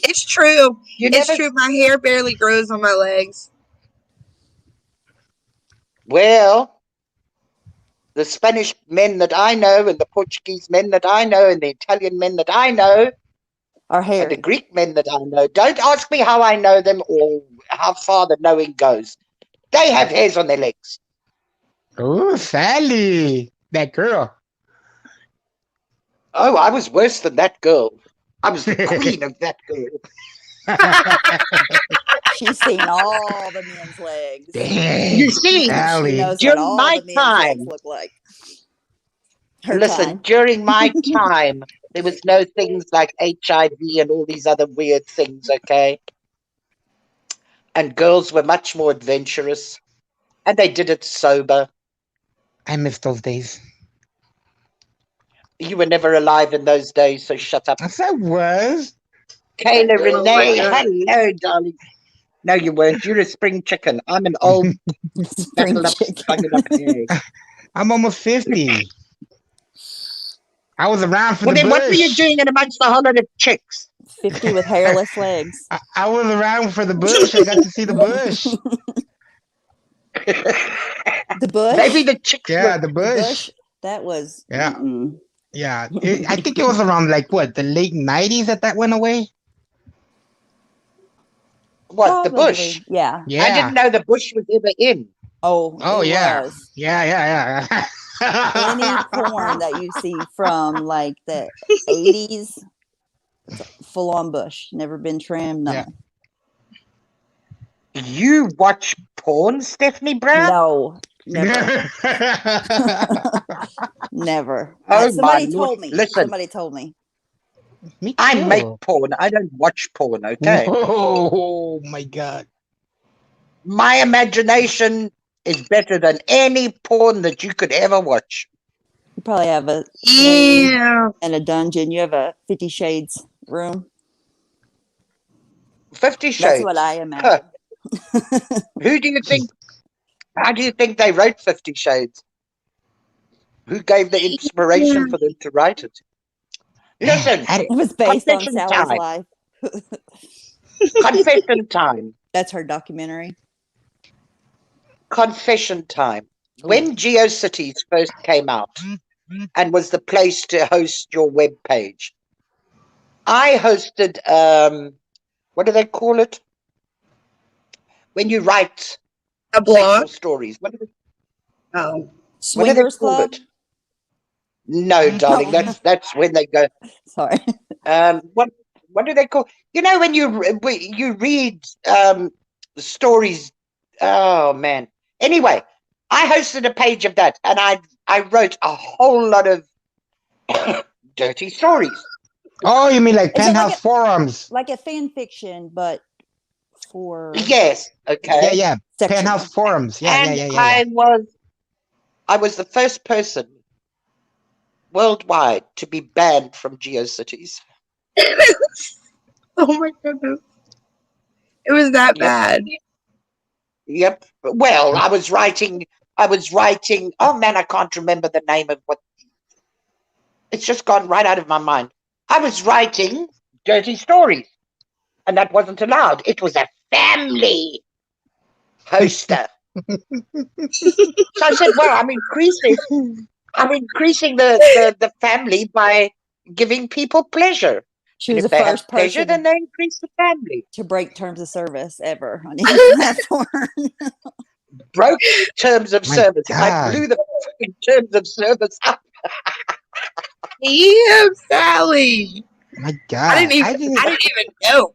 It's true. You It's never. true. My hair barely grows on my legs. Well, the Spanish men that I know, and the Portuguese men that I know, and the Italian men that I know, Our and hair. the Greek men that I know. Don't ask me how I know them or how far the knowing goes. They have hairs on their legs. Oh, Sally, that girl. Oh, I was worse than that girl. I was the queen of that girl. She's seen all the men's legs. Dang, You see, She Sally. knows what during all my the men's legs time, look like. Her listen, time. during my time, there was no things like HIV and all these other weird things, okay? And girls were much more adventurous, and they did it sober. I miss those days. You were never alive in those days, so shut up. Yes, I was. Kayla Oh, Renee, my God. hello, darling. No, you weren't. You're a spring chicken. I'm an old, Spring knuckled up, chicken. buggered up egg. I'm almost 50. I was around for Well, the then what were you bush. doing in amongst the whole lot of chicks? 50 with hairless legs. I was around for the bush. I got to see the bush. The bush. Maybe the chicks Yeah, were. the The bush. bush. That was. Yeah. Mm-mm. Yeah. I think it was around like what, the late 90s that went away? What, the Probably. bush? Yeah. Yeah. I didn't know the bush was ever in. Oh, it yeah. was. Yeah. Any porn that you see from like the 80s, full on bush, never been trimmed, nothing. You watch porn, Stephanie Brown? No, never. Never. Oh, Somebody my Lord. told me. Listen. Somebody told me. Me I too. make porn. I don't watch porn, okay? Oh my God. My imagination is better than any porn that you could ever watch. You probably have a swing Yeah. and a dungeon. You have a 50 Shades room. 50 Shades. That's what I imagine. Who do you think? How do you think they wrote 50 Shades? Who gave the inspiration for them to write it? Listen, It was based on confession Sally's time. life. Confession time. That's her documentary. Confession time. When GeoCities first came out and was the place to host your web page, I hosted, what do they call it? When you write A blog. sexual stories. What do they Swingers call Club. it? No, darling, that's when they go. Sorry. What do they call? You know, when you read stories. Oh man. Anyway, I hosted a page of that, and I wrote a whole lot of dirty stories. Oh, you mean like Is it Penthouse forums? Like a fan fiction, but for Yes. Okay. Yeah. sexual. Penthouse forums. Yeah. I was the first person worldwide to be banned from GeoCities. Oh my goodness. It was that bad. Yep. Well, I was writing. Oh man, I can't remember the name of what. It's just gone right out of my mind. I was writing dirty stories, and that wasn't allowed. It was a family poster. So I said, well, I'm increasing the family by giving people pleasure. She And was if the they have first pleasure, person then they increase the family. to break terms of service ever on any platform. Broke terms of My service. I God. blew the fucking terms of service up. Damn, Sally. My God. I didn't even know.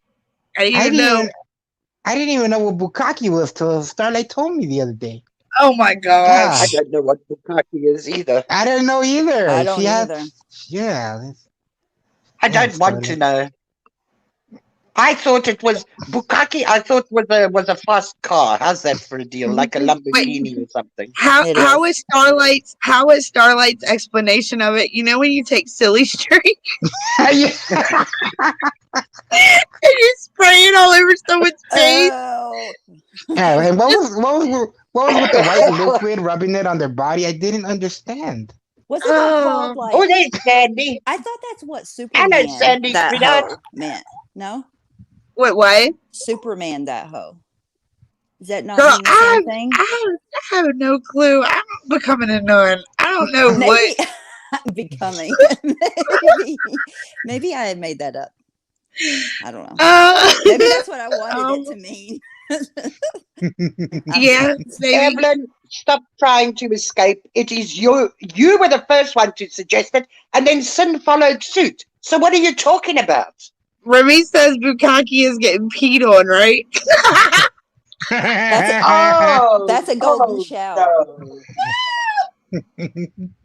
I didn't even know. what bukkake was till Starlight told me the other day. Oh my gosh. I don't know what bukkake is either. I didn't know either. I don't either. Yeah. I don't want to know. I thought it was bukkake. I thought was a fast car. How's that for a deal? Like a Lamborghini or something. How is Starlight's explanation of it? You know when you take silly string and you spray it all over someone's face? Oh. Yeah, and what was with the white liquid rubbing it on their body? I didn't understand. Wasn't that called like? Oh, there's Sandy. I thought that's what Superman. Hello, Sandy, that sweetheart. hoe meant. No, What? Superman, that hoe. Is that not Girl, mean the same thing? I have no clue. I'm becoming a nun. I don't know Maybe what. I'm becoming. Maybe I had made that up. I don't know. Maybe that's what I wanted it to mean. Yeah, maybe. Evelyn, stop trying to escape. It is you. You were the first one to suggest it, and then Sin followed suit. So what are you talking about? Remy says bukkake is getting peed on, right? That's a golden shower. No.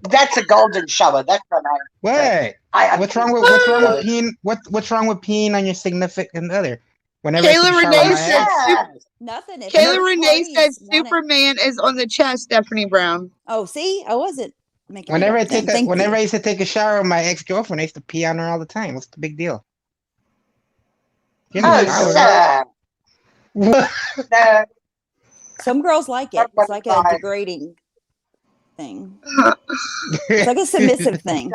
That's a golden shower. That's what What? What's wrong with peeing? What's wrong with peeing on your significant other? Whenever Kayla Renee said nothing. Kayla Renee said Superman is on the chest, Stephanie Brown. Oh, see, I wasn't making. Whenever I used to take a shower with my ex-girlfriend, I used to pee on her all the time. What's the big deal? Sir. No. Some girls like it. It's like a degrading thing. It's like a submissive thing.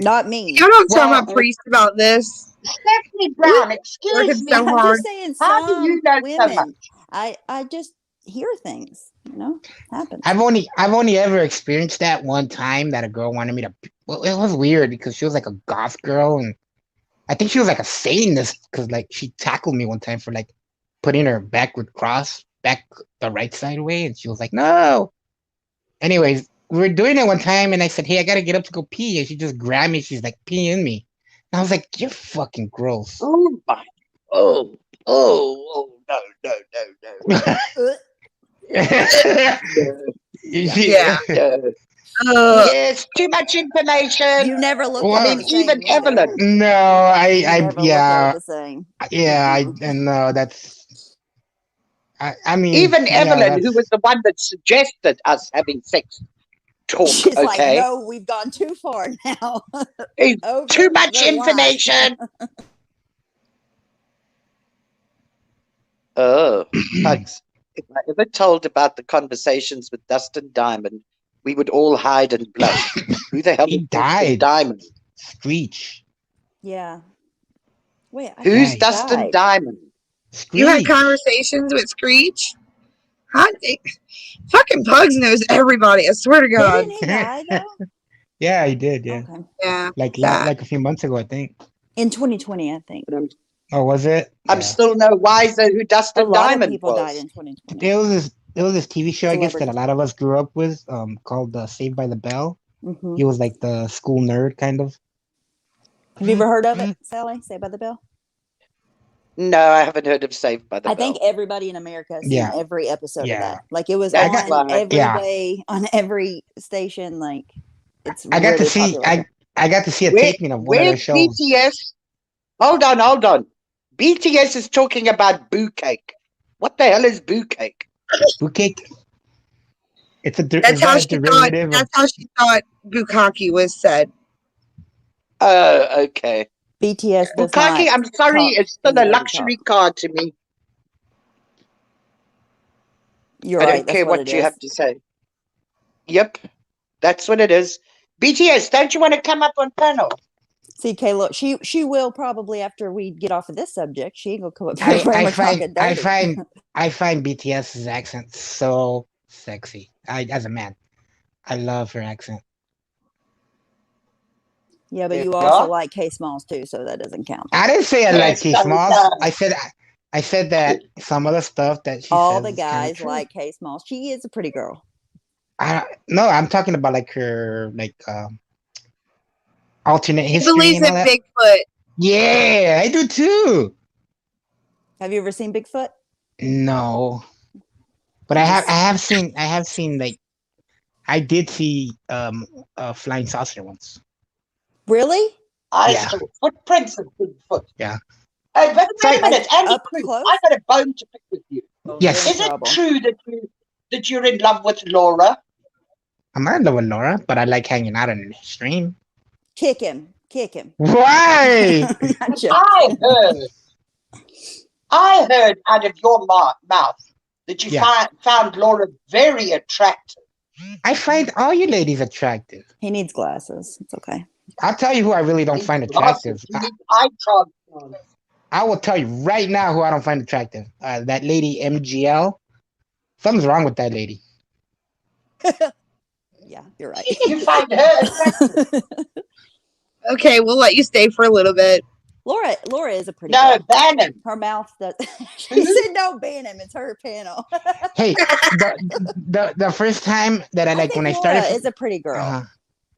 Not me. You don't talk about priest about this. Stephanie Brown, excuse Working me. so I'm hard. just saying How do you know some so much? women. I just hear things, happens. I've only ever experienced that one time that a girl wanted me to. Well, it was weird because she was like a goth girl, and I think she was like a Satanist because like she tackled me one time for like putting her backward cross back the right side way, and she was like, "No." Anyways, we were doing it one time, and I said, "Hey, I gotta get up to go pee," and she just grabbed me. She's like peeing me, and I was like, "You're fucking gross." Oh my! Oh! No! Yeah. Yes, too much information. You never look Well, at I it mean, the same even either. Evelyn. No, You never look at it the same. and that's. I mean, Even Evelyn, who that's- was the one that suggested us having sex talk, She's like, okay? no, we've gone too far now. It's Over too much the line. information. Oh, hugs. If I ever told about the conversations with Dustin Diamond, we would all hide and blush. Who the hell He is Dustin died. Diamond? Yeah. Screech. Wait, I Who's think he Dustin died. Diamond? Screech. You had conversations with Screech? Fucking Pugs knows everybody. I swear to God. Didn't he die though? Yeah, he did. Yeah, Okay. Yeah. like Sad. like a few months ago, I think. In 2020, I think. Oh, was it? I'm Yeah. still no wiser who A Dustin lot of Diamond people was. died in 2020. There was this TV show, I guess, that a Celebrities. lot of us grew up with, called Saved by the Bell. Mhm. He was like the school nerd, kind of. Have you ever heard of it, Sally? Saved by the Bell? No, I haven't heard of Saved by the I Bell. think everybody in America has seen Yeah. every episode of Yeah. that. Like it was That's on why. every Yeah. day on every station. Like it's I got really to see. popular. I got to see a Where, taping of one of where's their shows. BTS? Hold on. BTS is talking about boo cake. What the hell is boo cake? Boo cake. It's a. That's Is how that a she thought. derivative? That's how she thought bukkake was said. Oh, okay. BTS does Bukkake, not. I'm sorry, talk it's still the way a we luxury talk. car to me. You're I right. don't That's care what what it you is. have to say. Yep, that's what it is. BTS, don't you want to come up on panel? See, Kayla, she will probably after we get off of this subject. She ain't gonna come up here I and we're find talking I dirty. find I find BTS's accent so sexy. As a man, I love her accent. Yeah, but There you we also are. like K Smalls too, so that doesn't count. I didn't say I like Yes, K sorry, Smalls. sorry. I said that some of the stuff that she All says the is kinda guys true. like K Smalls. She is a pretty girl. No, I'm talking about like her alternate He history believes and in all that. Bigfoot. Yeah, I do too. Have you ever seen Bigfoot? No, but I have seen like I did see a flying saucer once. Really? I Yeah. saw footprints of Bigfoot. Yeah. Hey, but wait a Like, minute, Andy up Cruz, close? I got a bone to pick with you. Yes. You're in Is it trouble. true that you're in love with Laura? I'm not in love with Laura, but I like hanging out in the stream. Kick him. Kick him. Why? Not joking. I heard out of your mouth that you Yeah. found Laura very attractive. I find all you ladies attractive. He needs glasses. It's okay. I'll tell you who I really don't find attractive. You need eye transplants. I will tell you right now who I don't find attractive. That lady MGL. Something's wrong with that lady. Yeah, you're right. You find her attractive. Okay, we'll let you stay for a little bit. Laura is a pretty No, girl. ban him. Her mouth does. She said no ban him. It's her panel. Hey, the first time that I like think when I Laura started is a pretty girl,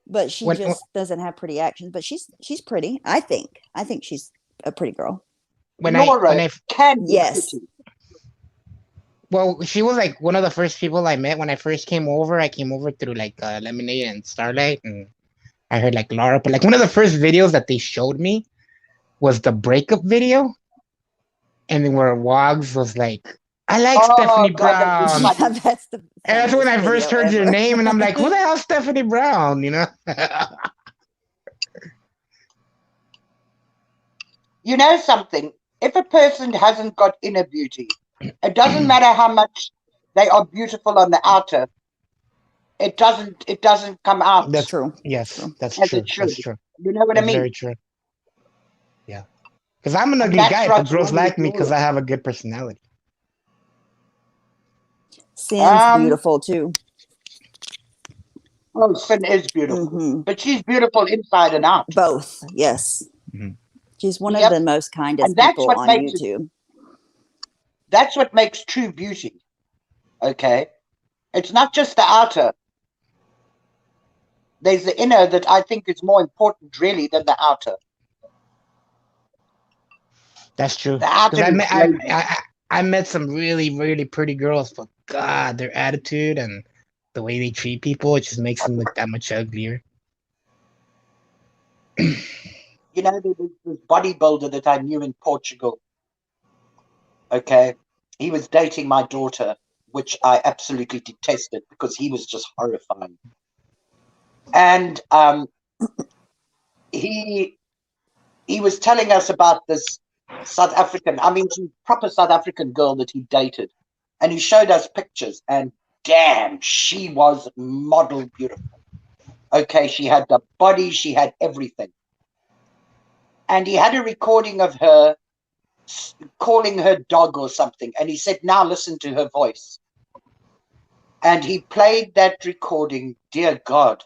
but she When- just doesn't have pretty actions. But she's pretty. I think she's a pretty girl. Laura can be Yes. pretty. well, she was like one of the first people I met when I first came over. I came over through like Lemonade and Starlight, and I heard like Laura. But like one of the first videos that they showed me was the breakup video, and then where Wogs was like, "I like Oh, Stephanie God, that was Brown," funny. That's the. and that's when I funniest first video heard your ever. name, and I'm like, "Who the hell's Stephanie Brown?" You know? You know something? If a person hasn't got inner beauty, it doesn't matter how much they are beautiful on the outer. it doesn't come out That's True. yes, True. that's as true. it should. That's true. You know what I That's very mean? true. Yeah. Because I'm an And ugly that's guy, but what's girls wrong with like me because Laura. I have a good personality. Sin's beautiful too. Oh, Sin is beautiful, Hmm. but she's beautiful inside and out. Both, yes. Mhm. She's one of Yep. the most kindest And that's people what on makes it. YouTube. That's what makes true beauty. Okay, it's not just the outer. There's the inner that I think is more important, really, than the outer. That's true. The Because outer I is met gravy. I met some really really pretty girls, but God, their attitude and the way they treat people, it just makes them look that much uglier. You know, there was this bodybuilder that I knew in Portugal. Okay, he was dating my daughter, which I absolutely detested because he was just horrifying. And he was telling us about this South African, I mean, she's proper South African girl that he dated, and he showed us pictures, and damn, she was model beautiful. Okay, she had the body, she had everything. And he had a recording of her calling her dog or something, and he said, now listen to her voice. And he played that recording. Dear God,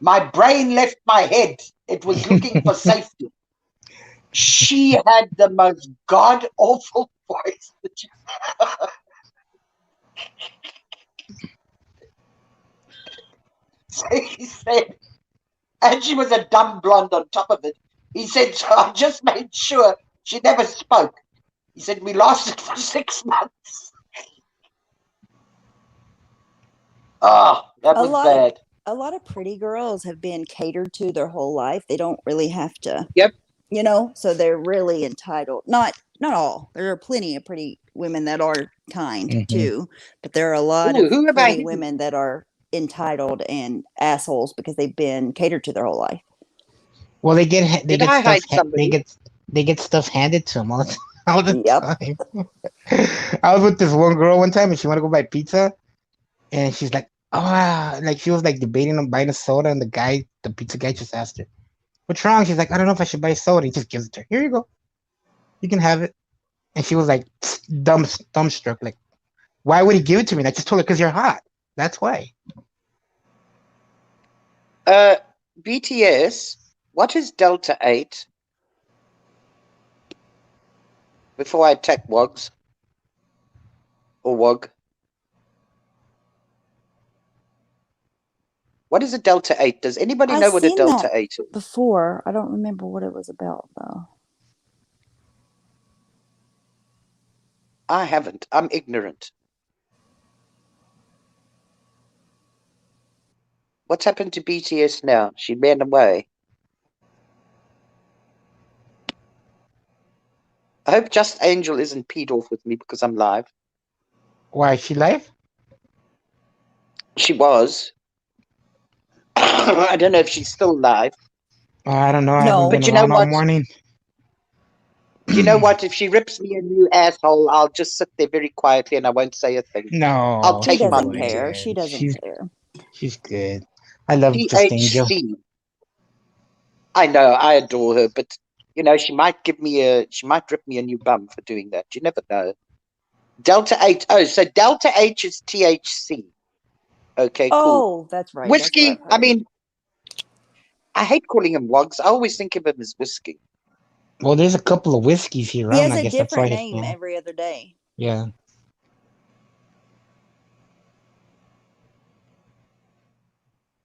my brain left my head. It was looking for safety. She had the most god awful voice that you. So he said, and she was a dumb blonde on top of it. He said, so I just made sure she never spoke. He said, we lasted for 6 months. Oh, that was bad. A lot of pretty girls have been catered to their whole life. They don't really have to, Yep. so they're really entitled. Not all. There are plenty of pretty women that are kind Mhm. too, but there are a lot Ooh, of who have I pretty hit? women that are entitled and assholes because they've been catered to their whole life. Well, they get Did I hide somebody? they get stuff handed to them all the Yep. time. I was with this one girl one time, and she wanted to go buy pizza, and she's like, "Oh," like she was like debating on buying a soda, and the pizza guy, just asked her, "What's wrong?" She's like, "I don't know if I should buy a soda." He just gives it to her. Here you go, you can have it. And she was like, dumbstruck, like, "Why would he give it to me?" And I just told her, "Because you're hot. That's why." BTS, what is Delta 8? Before I attack Wogs. Or Wog. What is a Delta 8? Does anybody know what a Delta 8 is? Before. I don't remember what it was about though. I haven't. I'm ignorant. What's happened to BTS now? She ran away. I hope Just Angel isn't peed off with me because I'm live. Why, is she live? She was. I don't know if she's still live. I don't know. I No. haven't been But you know around all what? morning. You know what? If she rips me a new asshole, I'll just sit there very quietly and I won't say a thing. I'll No, She take my doesn't music. care. She doesn't care. She's good. I love Just Angel. THC. I know, I adore her, but you know, she might rip me a new bum for doing that. You never know. Delta 8. Oh, so Delta H is THC. Okay, cool. Oh, that's right. Whiskey, That's what I I've heard. mean, I hate calling him Wogs. I always think of him as whiskey. Well, there's a couple of whiskeys here He around. has I a guess that's why. different name every other day. Yeah.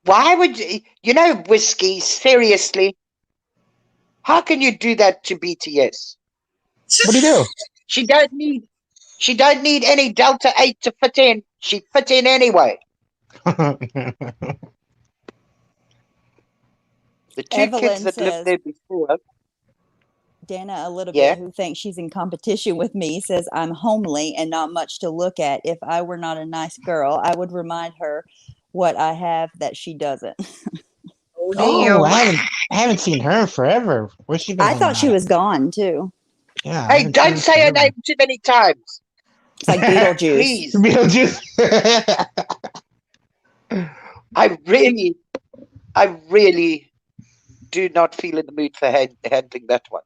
Why would you know whiskey? Seriously, how can you do that to BTS? What do you do? She don't need any Delta 8 to fit in. She fit in anyway. The two Evelyn kids that says, lived there before. Dana, a little Yeah. bit, who thinks she's in competition with me, says, I'm homely and not much to look at. If I were not a nice girl, I would remind her what I have that she doesn't. Oh, I haven't seen her in forever. Where's she been I hanging thought she out? was gone too. Yeah. Hey, don't say her name too many times. It's like Beetlejuice. Please. Beetlejuice. I really do not feel in the mood for handling that one.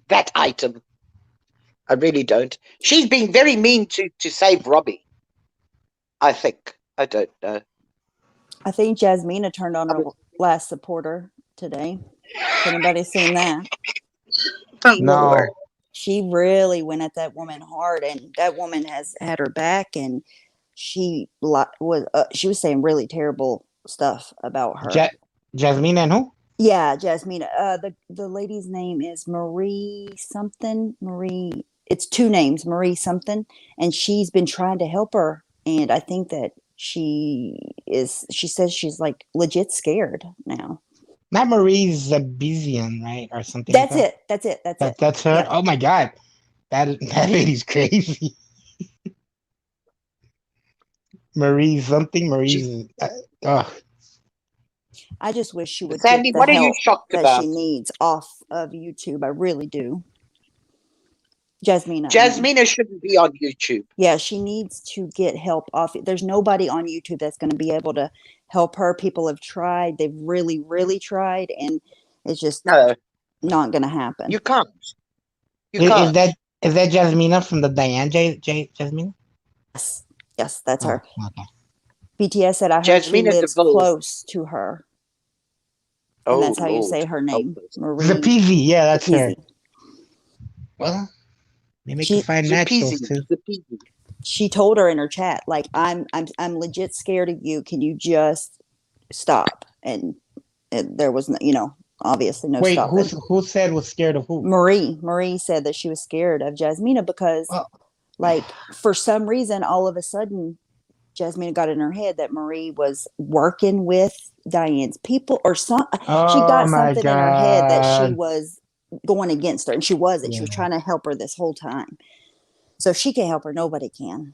That item. I really don't. She's been very mean to save Robbie. I think. I don't know. I think Jasmina turned on I her was- last supporter today. Has anybody seen that? Oh, No. Lord. She really went at that woman hard, and that woman has had her back, and she was saying really terrible stuff about her. Jasmine and who? Yeah, Jasmina. The lady's name is Marie something. Marie. It's two names, Marie something, and she's been trying to help her, and I think that she is. She says she's like legit scared now. Not Marie Zabizian, right? Or something like That's that. it. That's it. That's it. That's her. Yep. Oh my god. That lady's crazy. Marie something. She, Marie's oh, I just wish she would get Sandy, the what are you help shocked that she about? needs off of YouTube. I really do. Jasmina, I mean. Jasmina shouldn't be on YouTube. Yeah, she needs to get help off. There's nobody on YouTube that's going to be able to help her. People have tried. They've really, really tried, and it's just No, not going to happen. you can't. You is can't. that Jasmina from the Diane Jasmine? Yes, yes, that's Oh, her. okay. BTS said, I heard she Jasmina lives DeVille. close to her. And Oh, that's how you say Lord. her name, Marie Zapizi, yeah, that's her. Zapizi. Well, they make a She fine match, those two. she told her in her chat, like, I'm legit scared of you. Can you just stop? And there was no, obviously no Wait, stopping. who said was scared of who? Marie said that she was scared of Jasmina because, like, for some reason, all of a sudden, Jasmina got in her head that Marie was working with Diane's people or some. She Oh got my something in her head that she god. was going against her, and she wasn't. She was Yeah. trying to help her this whole time. So if she can't help her, nobody can.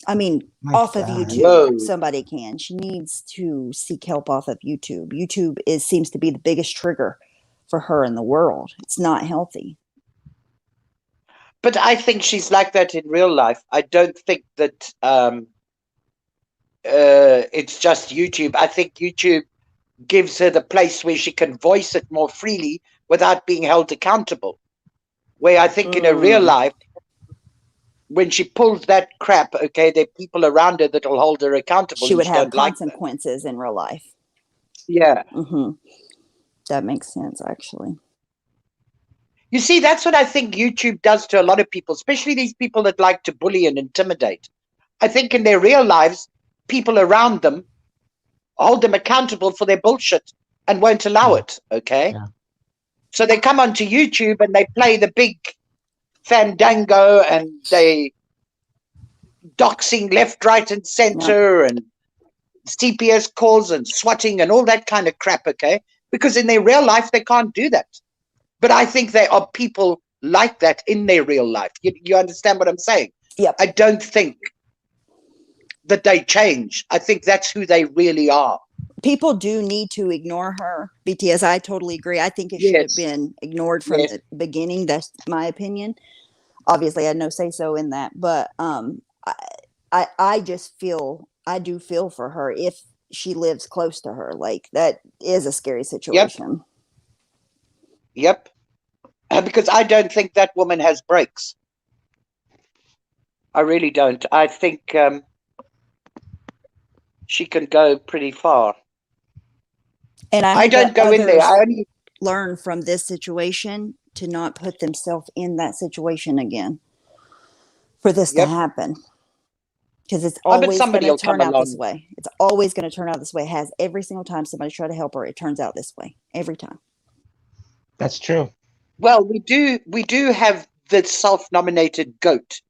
I mean, My off of god. YouTube, Whoa. somebody can. She needs to seek help off of YouTube. YouTube seems to be the biggest trigger for her in the world. It's not healthy. But I think she's like that in real life. I don't think that it's just YouTube. I think YouTube gives her the place where she can voice it more freely without being held accountable. Where I think in her real life, when she pulls that crap, okay, there are people around her that will hold her accountable. She and would have don't like that. consequences in real life. Yeah. That makes sense, actually. You see, that's what I think YouTube does to a lot of people, especially these people that like to bully and intimidate. I think in their real lives, people around them hold them accountable for their bullshit and won't allow it, okay? Yeah. So they come onto YouTube and they play the big fandango and they doxing left, right, and center and CPS calls and swatting and all that kind of crap, okay? Because in their real life, they can't do that. But I think there are people like that in their real life. You understand what I'm saying? Yep. I don't think that they change. I think that's who they really are. People do need to ignore her. BTS, I totally agree. I think it should have been ignored from the beginning. That's my opinion. Obviously, I had no say so in that, but I just feel, I do feel for her if she lives close to her. Like, that is a scary situation. Yep. Because I don't think that woman has brakes. I really don't. I think she can go pretty far. And I don't go in there. I only learn from this situation to not put themselves in that situation again for this to happen. Because it's always going to turn out this way. It's always going to turn out this way. It has every single time somebody try to help her. It turns out this way every time. That's true. Well, we do have the self-nominated goat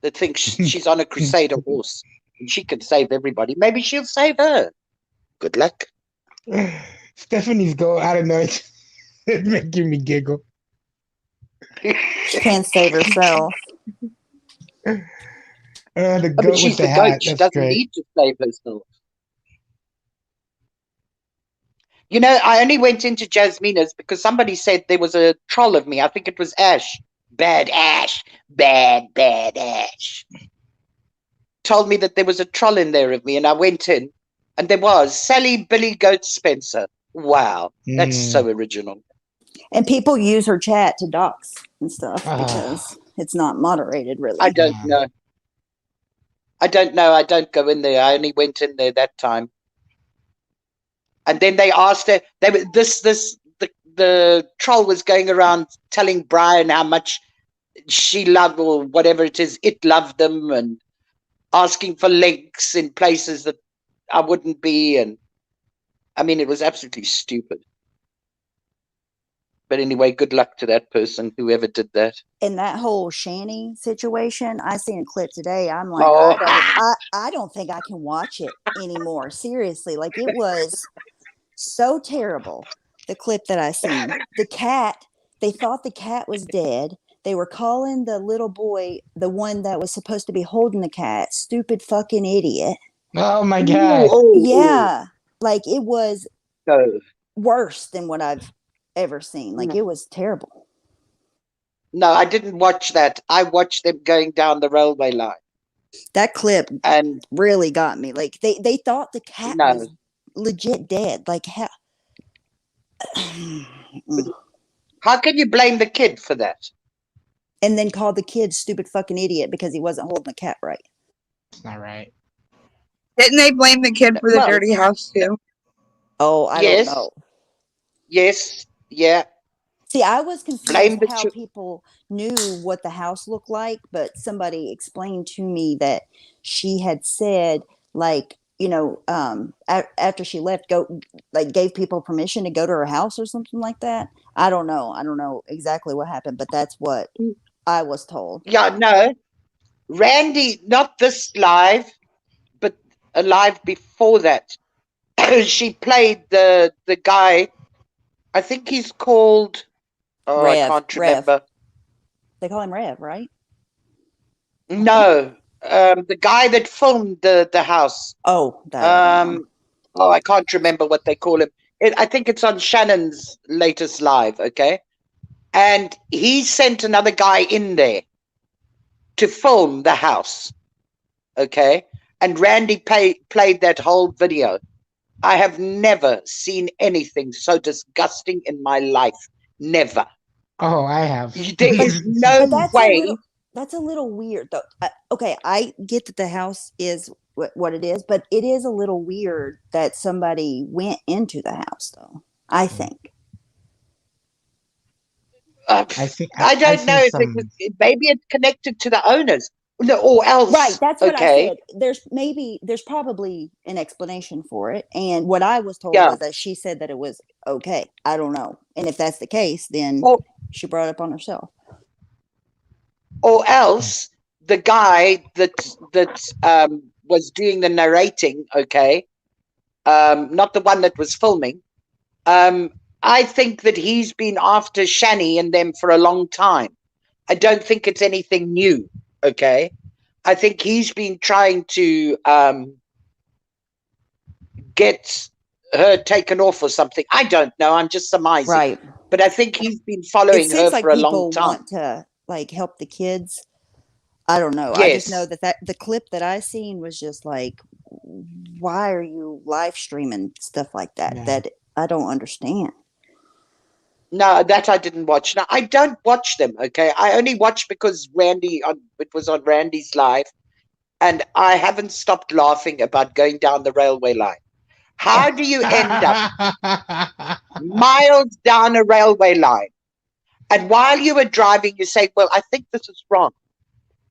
that thinks she's on a crusader horse and she can save everybody. Maybe she'll save her. Good luck. Stephanie's goat, I don't know. It's making me giggle. She can't save herself. The goat but she's with the the goat. hat. She That's doesn't great. need to save herself. You know, I only went into Jasmina's because somebody said there was a troll of me. I think it was Ash. Bad Ash. Bad Ash. told me that there was a troll in there of me, and I went in, and there was Sally Billy Goat Spencer. Wow, that's so original. And people use her chat to dox and stuff Ah, because it's not moderated, really. I don't know. I don't know. I don't go in there. I only went in there that time. And then they asked her. The troll was going around telling Brian how much she loved, or whatever it is, it loved them, and asking for links in places that I wouldn't be. And I mean, it was absolutely stupid. But anyway, good luck to that person, whoever did that. And that whole Shanny situation, I seen a clip today. I'm like, Oh, I don't think I can watch it anymore. Seriously, like it was so terrible. The clip that I seen, the cat. They thought the cat was dead. They were calling the little boy, the one that was supposed to be holding the cat, stupid fucking idiot. oh my God. Yeah, like it was no. worse than what I've ever seen. Like it was terrible. No, I didn't watch that. I watched them going down the railway line. That clip And really got me. Like they thought the cat was legit dead. Like how? How can you blame the kid for that? And then called the kid stupid fucking idiot because he wasn't holding the cat right. It's not right. Didn't they blame the kid for the dirty house too? Oh, I don't know. Yes. Yeah. See, I was confused how people knew what the house looked like, but somebody explained to me that she had said, like, you know, after she left, gave people permission to go to her house or something like that. I don't know. I don't know exactly what happened, but that's what I was told. Yeah, no. Randy, not this live, but a live before that. She played the guy. I think he's called. Oh, Rev, I can't remember. Rev. They call him Rev, right? No, the guy that filmed the house. Oh, oh, I can't remember what they call him. I think it's on Shannon's latest live. Okay, and he sent another guy in there to film the house. Okay, and Randy played that whole video. I have never seen anything so disgusting in my life. Never. Oh, I have. There is no way. That's a little weird, though. Okay, I get that the house is what it is, but it is a little weird that somebody went into the house, though. I think. I don't know if maybe it's connected to the owners. No, or else. Right, that's what I said. There's probably an explanation for it. And what I was told was that she said that it was okay. I don't know. And if that's the case, then she brought it up on herself. Or else the guy that was doing the narrating, okay, not the one that was filming, I think that he's been after Shani and them for a long time. I don't think it's anything new. Okay, I think he's been trying to get her taken off or something. I don't know. I'm just surmising. Right. But I think he's been following her for a long time. Want to like help the kids. I don't know. Yes. I just know that the clip that I seen was just like, why are you live streaming stuff like that? Yeah. That I don't understand. No, that I didn't watch. Now I don't watch them. Okay, I only watch because it was on Randy's live, and I haven't stopped laughing about going down the railway line. How do you end up miles down a railway line, and while you were driving, you say, "Well, I think this is wrong.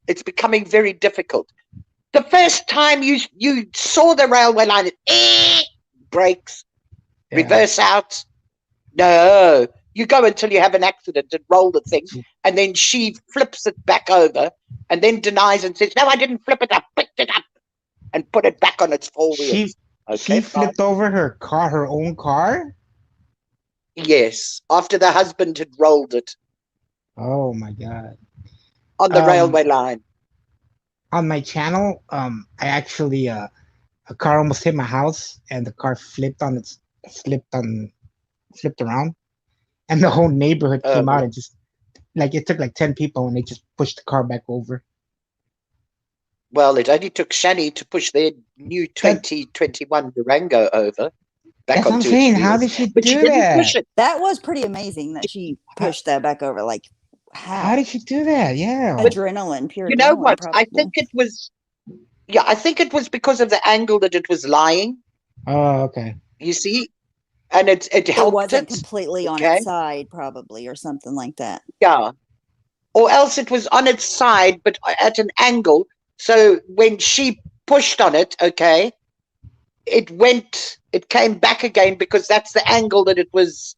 It's becoming very difficult." The first time you saw the railway line, it brakes, reverse out. No. You go until you have an accident and roll the thing, and then she flips it back over and then denies and says, "No, I didn't flip it. I picked it up and put it back on its four wheels." She flipped over her car, her own car? Yes, after the husband had rolled it. Oh my God. On the railway line. On my channel, I actually a car almost hit my house and the car flipped around. And the whole neighborhood came out and just, like, it took like 10 people and they just pushed the car back over. Well, it only took Shani to push their new 2021 Durango over back That's what I'm onto its saying. How wheels. did she But she do didn't push that? it. That was pretty amazing that she pushed that back over. Like, How did she do that? Yeah. Adrenaline, pure You know adrenaline, what? I probably. think it was, yeah, I think it was because of the angle that it was lying, Oh, okay. you see, and it It helped wasn't it. completely on Okay. its side, probably, or something like that. Yeah. Or else it was on its side, but at an angle. So when she pushed on it, okay, it came back again because that's the angle that it was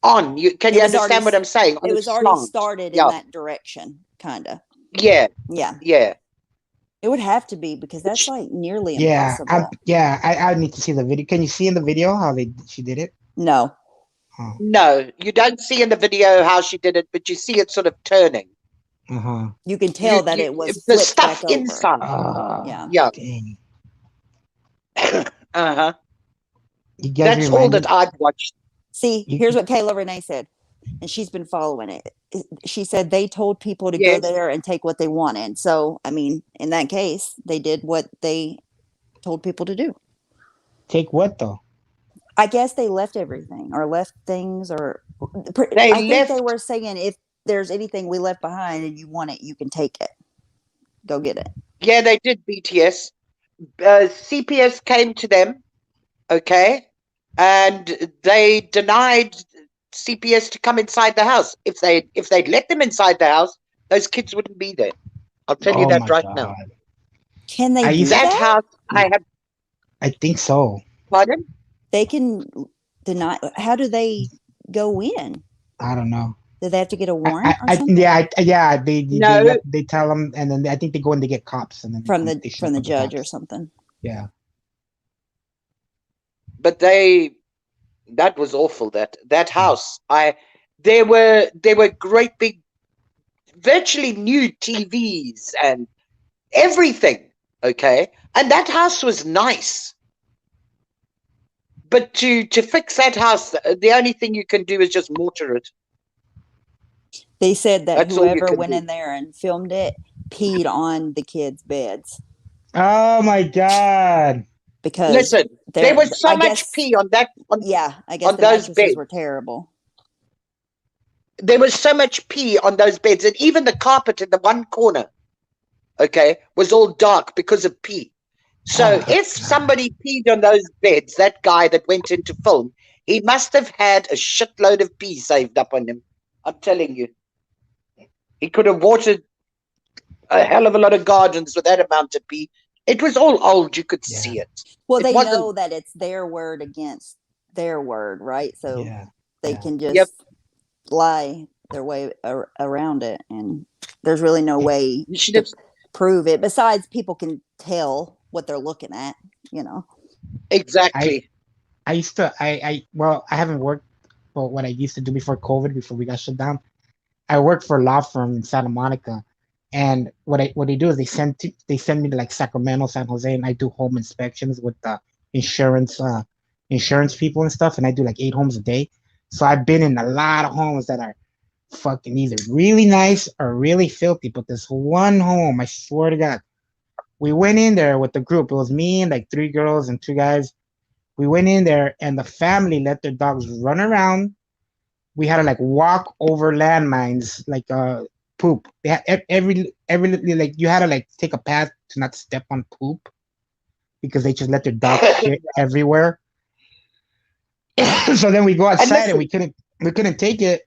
on. Can It you was already, understand what I'm saying? On it a was already slant. started in Yeah. that direction, kind of. Yeah. Yeah. Yeah. It would have to be because that's like nearly Yeah. impossible. I need to see the video. Can you see in the video how she did it? No. Oh. No, you don't see in the video how she did it, but you see it sort of turning. Uh-huh. You can tell that it was the flipped stuff back over. inside. Yeah. Yeah. Dang. Uh-huh. You guys That's all that I've watched. See, here's what Kayla Renee said, and she's been following it. She said they told people to go there and take what they wanted. So, I mean, in that case, they did what they told people to do. Take what though? I guess they left everything or left things, or They I think left. they were saying if there's anything we left behind and you want it, you can take it. Go get it. Yeah, they did, BTS. CPS came to them, okay, and they denied CPS to come inside the house. If they'd let them inside the house, those kids wouldn't be there. I'll tell you Oh that my right God. now. Can they do That that? house, I think so. Pardon? They can deny. How do they go in? I don't know. Do they have to get a warrant or something? Yeah. No. They tell them, and then I think they go and they get cops, and then From they the judge or something. Yeah. But that was awful. That house, there were great big, virtually new TVs and everything, okay, and that house was nice. But to fix that house, the only thing you can do is just mortar it. They said that That's all you whoever can went do. in there and filmed it peed on the kids' beds Oh my God. because Listen, there was so I much guess, pee on that. yeah, I guess on the those mattresses beds. were terrible. There was so much pee on those beds, and even the carpet in the one corner, okay, was all dark because of pee. So if somebody peed on those beds, that guy that went in to film, he must have had a shitload of pee saved up on him. I'm telling you. He could have watered a hell of a lot of gardens with that amount of pee. It was all old. You could see it. Well, it they wasn't, know that it's their word against their word, right? So they can just lie their way around it, and there's really no way to prove it. Besides, people can tell what they're looking at, you know. Exactly. I used to, well, I haven't worked, but what I used to do before COVID, before we got shut down, I worked for a law firm in Santa Monica, and what they do is they send me to like Sacramento, San Jose, and I do home inspections with the insurance people and stuff, and I do like 8 homes a day. So I've been in a lot of homes that are fucking either really nice or really filthy. But this one home, I swear to God, we went in there with the group. It was me and like 3 girls and 2 guys. We went in there, and the family let their dogs run around. We had to like walk over landmines, like poop. They had every like you had to like take a path to not step on poop because they just let their dog shit everywhere. So then we go outside and we couldn't take it.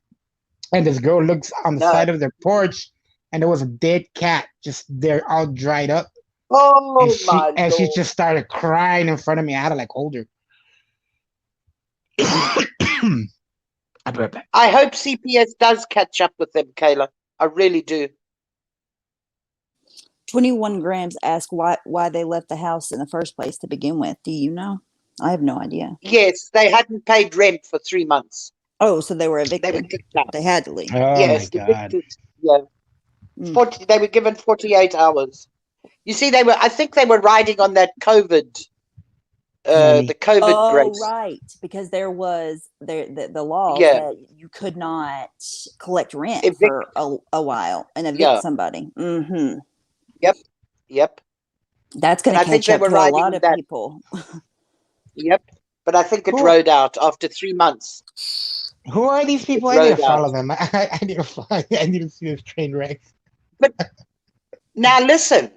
And this girl looks on the side of their porch, and there was a dead cat just there, all dried up. Oh and she just started crying in front of me. I had to like hold her. I'll be right back. I hope CPS does catch up with them, Kayla. I really do. 21 Grams asked why they left the house in the first place to begin with. Do you know? I have no idea. Yes, they hadn't paid rent for 3 months. Oh, so they were evicted. They were kicked out. They had to leave. Oh yes, my God. Evicted. Yeah. 40. They were given 48 hours. You see, I think they were riding on that COVID. The COVID grace. Right, because there was the law that you could not collect rent for a while and evict somebody. Mm-hmm. Yep. Yep. That's going And to I think catch they up were to a riding lot in of that. people. Yep. But I think it Who rode out after 3 months. who are these It people? I need to rode out. follow them. I need to follow. I need to see this train wreck. But now listen,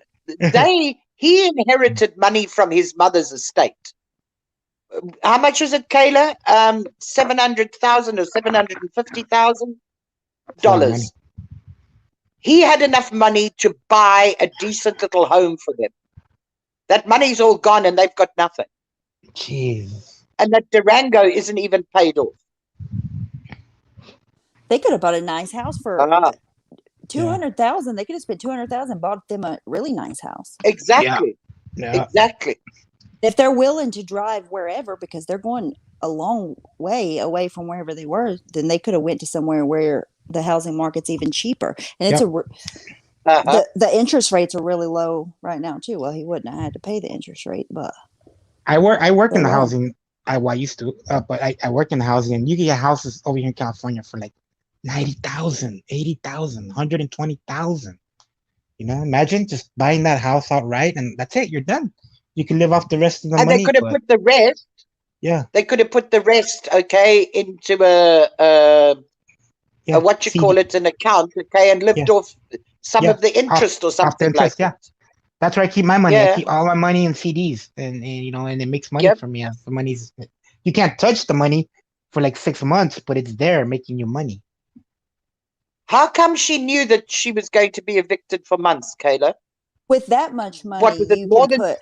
he inherited money from his mother's estate. How much was it, Kayla? 700,000 or $750,000. It's a lot of money. He had enough money to buy a decent little home for them. That money's all gone and they've got nothing. Jeez. And that Durango isn't even paid off. They could have bought a nice house for Ah, 200,000. They could have spent 200,000, bought them a really nice house. exactly. Yeah. Exactly. If they're willing to drive wherever, because they're going a long way away from wherever they were, then they could have went to somewhere where the housing market's even cheaper. And it's Uh-huh. the interest rates are really low right now too. Well, he wouldn't have had to pay the interest rate, but I work in the they're low. housing. I used to, but I work in the housing, and you can get houses over here in California for like 90,000, 80,000, 120,000. You know, imagine just buying that house outright, and that's it. You're done. You can live off the rest of the And money. they could have put the rest. Yeah. They could have put the rest, okay, into what you call it, an account, okay, and lived off some of the interest or something interest, like that. That's where I keep my money. Yeah. I keep all my money in CDs, and you know, and it makes money for me. The money's, you can't touch the money for like 6 months, but it's there making you money. How come she knew that she was going to be evicted for months, Kayla? With that much money, What was it,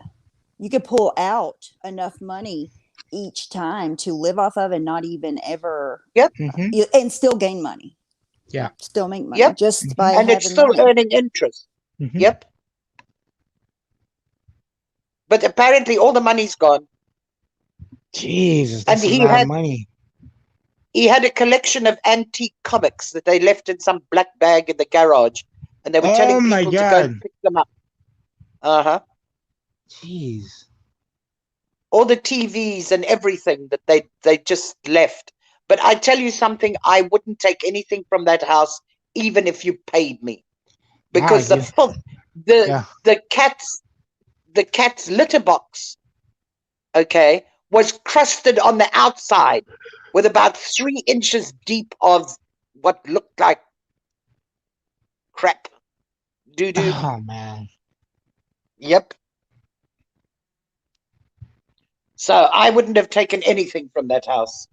you could pull out enough money each time to live off of and not even ever and still gain money. Yeah. Still make money just by and having it's still money. earning interest. Yep. But apparently all the money's gone. Jesus, that's a lot of money. He had a collection of antique comics that they left in some black bag in the garage, and they were telling people to go and pick them up. Uh-huh. Jeez. All the TVs and everything that they just left. But I tell you something, I wouldn't take anything from that house, even if you paid me, because the cat's litter box, okay, was crusted on the outside with about 3 inches deep of what looked like crap, doo-doo. Oh man. Yep. So I wouldn't have taken anything from that house.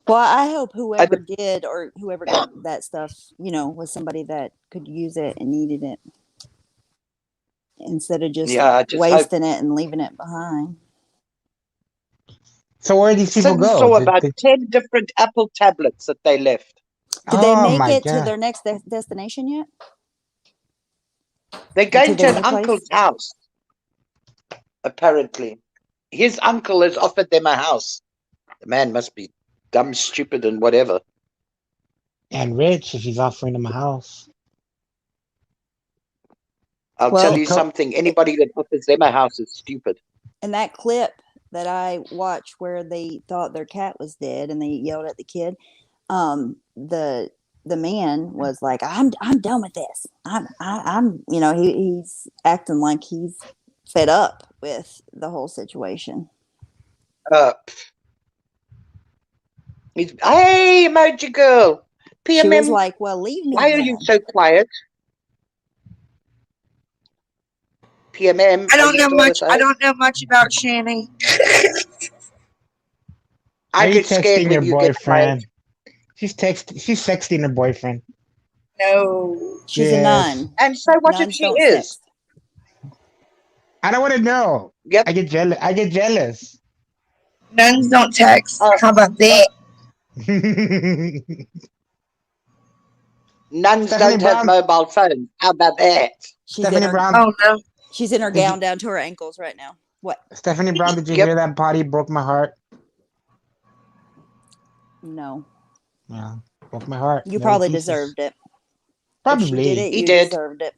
Well, I hope whoever did or whoever got that stuff, you know, was somebody that could use it and needed it instead of just wasting it and leaving it behind. So where did these people go? saw about 10 different Apple tablets that they left. Did they make it to their next destination yet? They're going to an uncle's house, apparently. His uncle has offered them a house. The man must be dumb, stupid, and whatever. And rich if he's offering them a house. I'll tell you something. Anybody that offers them a house is stupid. And that clip that I watched where they thought their cat was dead and they yelled at the kid, the man was like, I'm done with this. I'm you know, he's acting like he's fed up with the whole situation. Hey, emoji girl. PMM. She was like, well, leave me. Why are you so quiet? PMM. I don't know much. I don't know much about Shani. I get scared when you get quiet. She's sexting her boyfriend. No. She's a nun. And so what if she is? I don't want to know. Yep. I get jealous. Nuns don't text. How about that? Nuns don't have mobile phones. How about that? Stephanie Brown. Oh no. She's in her gown down to her ankles right now. What? Stephanie Brown, did you hear that potty broke my heart? No. Yeah, broke my heart. You probably deserved it. Probably. He did. Deserved it.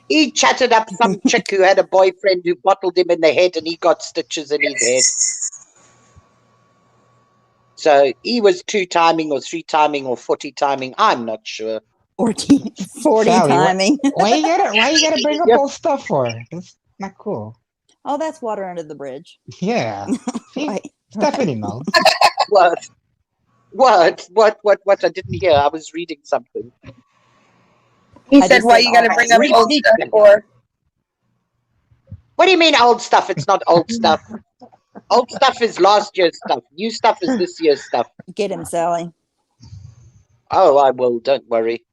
He chatted up some chick who had a boyfriend who bottled him in the head and he got stitches in his head. So he was 2 timing or 3 timing or 40 timing. I'm not sure. 40 Sally, timing. why you gotta bring up Yep. old stuff for? That's not cool. Oh, that's water under the bridge. Yeah. See, Right. Stephanie knows. What? What? I didn't hear. I was reading something. He I said, just "Why said you got to all bring that up stuff. old Repeat stuff that. for?" What do you mean old stuff? It's not old stuff. Old stuff is last year's stuff. New stuff is this year's stuff. Get him, Sally. Oh, I will. Don't worry.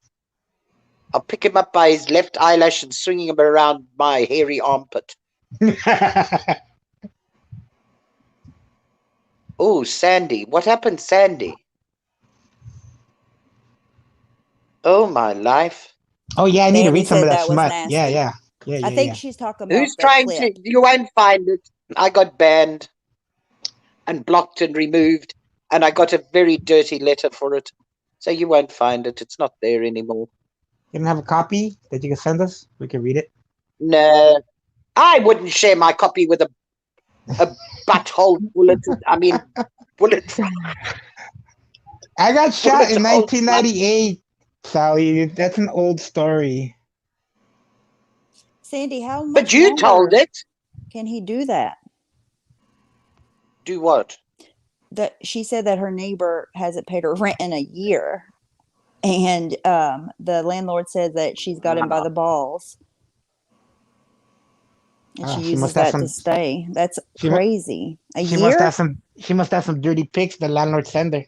I'll pick him up by his left eyelash and swinging him around my hairy armpit. Oh, Sandy. What happened, Sandy? Oh, my life. Oh yeah, I need to Sandy read some of said that that was smut. Yeah, nasty. yeah. Yeah, I yeah, think yeah. she's talking Who's about the trying clip. to? You won't find it. I got banned and blocked and removed, and I got a very dirty letter for it. So you won't find it. It's not there anymore. You don't have a copy that you can send us? We can read it. No, I wouldn't share my copy with a butthole bullet. I mean, bullet. I got shot in Bullet hole slut. 1998, Sally. That's an old story. Sandy, how much But you told longer it. can he do that? Do what? That she said that her neighbor hasn't paid her rent in a year, and the landlord says that she's got him by the balls, and she She uses must have that to some. stay. That's She mu- crazy. A she must year? have some. She must have some dirty pics the landlord sent her.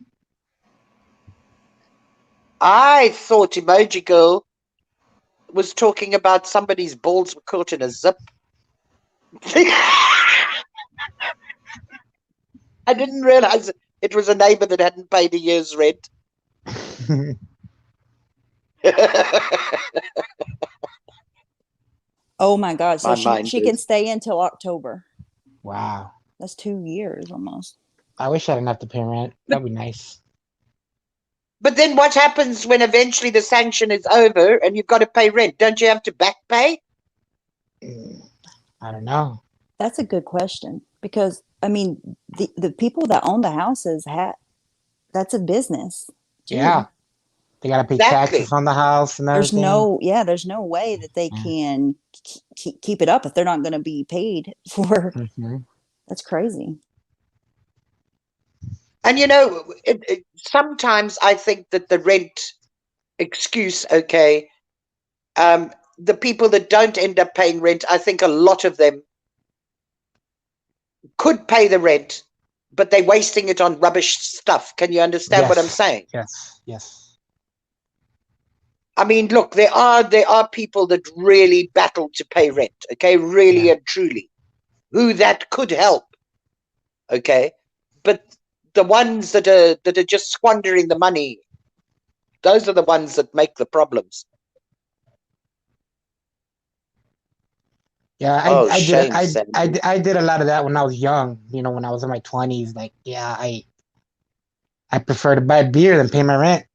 I thought Emoji Girl was talking about somebody's balls were caught in a zip. I didn't realize it was a neighbor that hadn't paid a year's rent. Oh my God! So My mind she can is. stay until October. Wow. That's 2 years almost. I wish I didn't have to pay rent. That'd be nice. But then what happens when eventually the sanction is over and you've got to pay rent? Don't you have to back pay? I don't know. That's a good question because I mean the people that own the houses that's a business. Too. Yeah. They gotta pay Exactly. taxes on the house and There's everything. there's no way that they Yeah. can keep it up if they're not going to be paid for. Mhm. That's crazy. And you know, sometimes I think that the rent excuse, okay, the people that don't end up paying rent, I think a lot of them could pay the rent, but they're wasting it on rubbish stuff. Can you understand what I'm Yes. saying? Yes. I mean, look, there are people that really battle to pay rent, okay, really Yeah. and truly, who that could help, okay, but the ones that are just squandering the money, those are the ones that make the problems. Yeah, Oh, I did shame, Sandy. I did a lot of that when I was young. You know, when I was in my 20s. Like, yeah, I prefer to buy beer than pay my rent.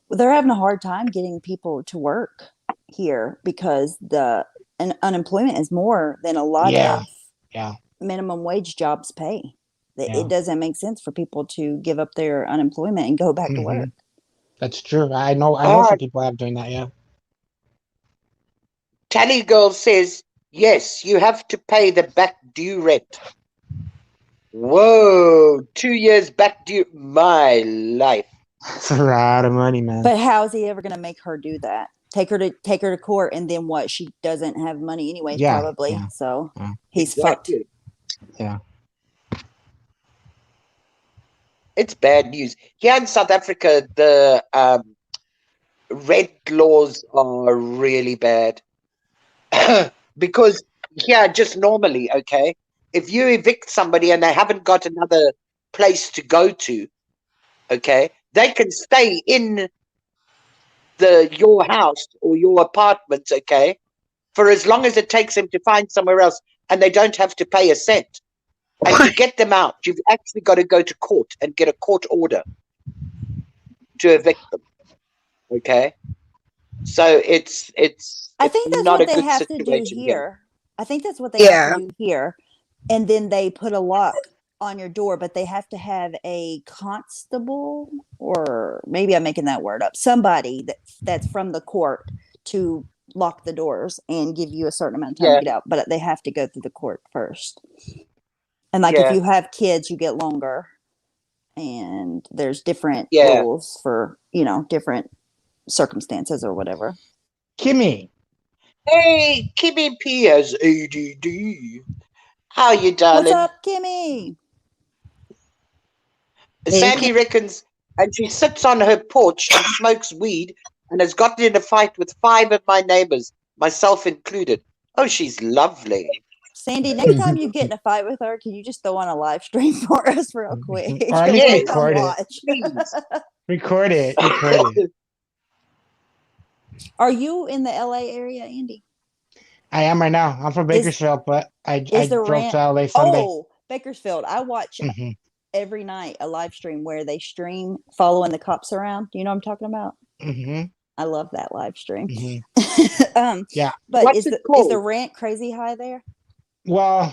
Well, they're having a hard time getting people to work here because the unemployment is more than a lot Yeah, of yeah, minimum wage jobs pay. yeah. It doesn't make sense for people to give up their unemployment and go back to Hmm. work. That's true. I know Oh, some people have doing that. Yeah. Tally Girl says, yes, you have to pay the back due rent. Whoa, 2 years back due. My life. It's a lot of money, man. But how is he ever going to make her do that? Take her to court, and then what? She doesn't have money anyways, Yeah, probably. yeah, So yeah. he's fucked. Exactly. Yeah. It's bad news. Here in South Africa, the rent laws are really bad. Because here, just normally, okay, if you evict somebody and they haven't got another place to go to, okay, they can stay in your house or your apartment, okay, for as long as it takes them to find somewhere else, and they don't have to pay a cent. And to get them out, you've actually got to go to court and get a court order to evict them. Okay, so it's I think that's not what a they good have to do situation here. here. I think that's what they have Yeah. to do here. And then they put a lock on your door, but they have to have a constable or or maybe I'm making that word up. Somebody that's from the court to lock the doors and give you a certain amount of time to get out, but they have to go through the court first. And like if you have kids, you get longer, and there's different rules for, you know, different circumstances or whatever. Kimmy. Hey, Kimmy P has ADD. How you, darling? What's up, Kimmy? Sandy reckons, and she sits on her porch and smokes weed and has gotten in a fight with 5 of my neighbors, myself included. Oh, she's lovely. Sandy, next time you get in a fight with her, can you just throw on a live stream for us real quick? Or at least record it. Record it. Are you in the LA area, Andy? I am right now. I'm from Bakersfield, but I drove to LA Sunday. Oh, Bakersfield. I watch every night a live stream where they stream following the cops around. Do you know what I'm talking about? I love that live stream. Yeah. But is the rent crazy high there? Well,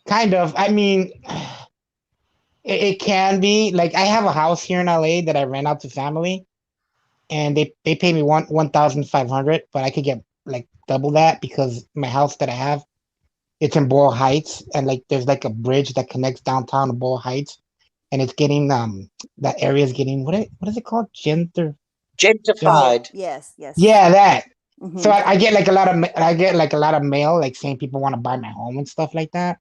kind of. I mean, it can be. Like, I have a house here in LA that I rent out to family, and they pay me $1,500, but I could get like double that because my house that I have, it's in Boyle Heights, and like there's like a bridge that connects downtown to Boyle Heights, and it's getting that area is getting what is it called? Gentrified. Yes. Yeah, that. So I get like a lot of mail like saying people want to buy my home and stuff like that.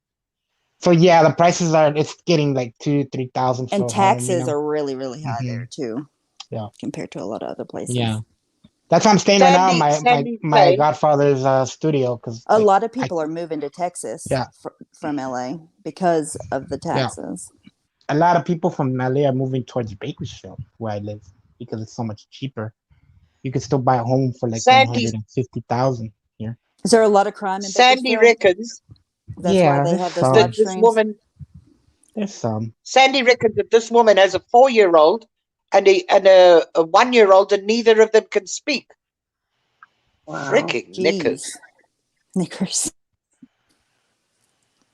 So yeah, the prices it's getting like $2,000-3,000 and taxes are really, really high there too. Yeah, compared to a lot of other places. Yeah, that's why I'm staying right now. My godfather's studio, because a lot of people are moving to Texas from LA because of the taxes. Yeah. A lot of people from LA are moving towards Bakersfield, where I live, because it's so much cheaper. You could still buy a home for like $150,000 here. Is there a lot of crime in Sandy Bakersfield? Reckons. That's why they have those live streams. This woman. There's some. Sandy reckons that this woman has a 4-year-old and a 1-year-old, and neither of them can speak. Wow. Freaking knickers.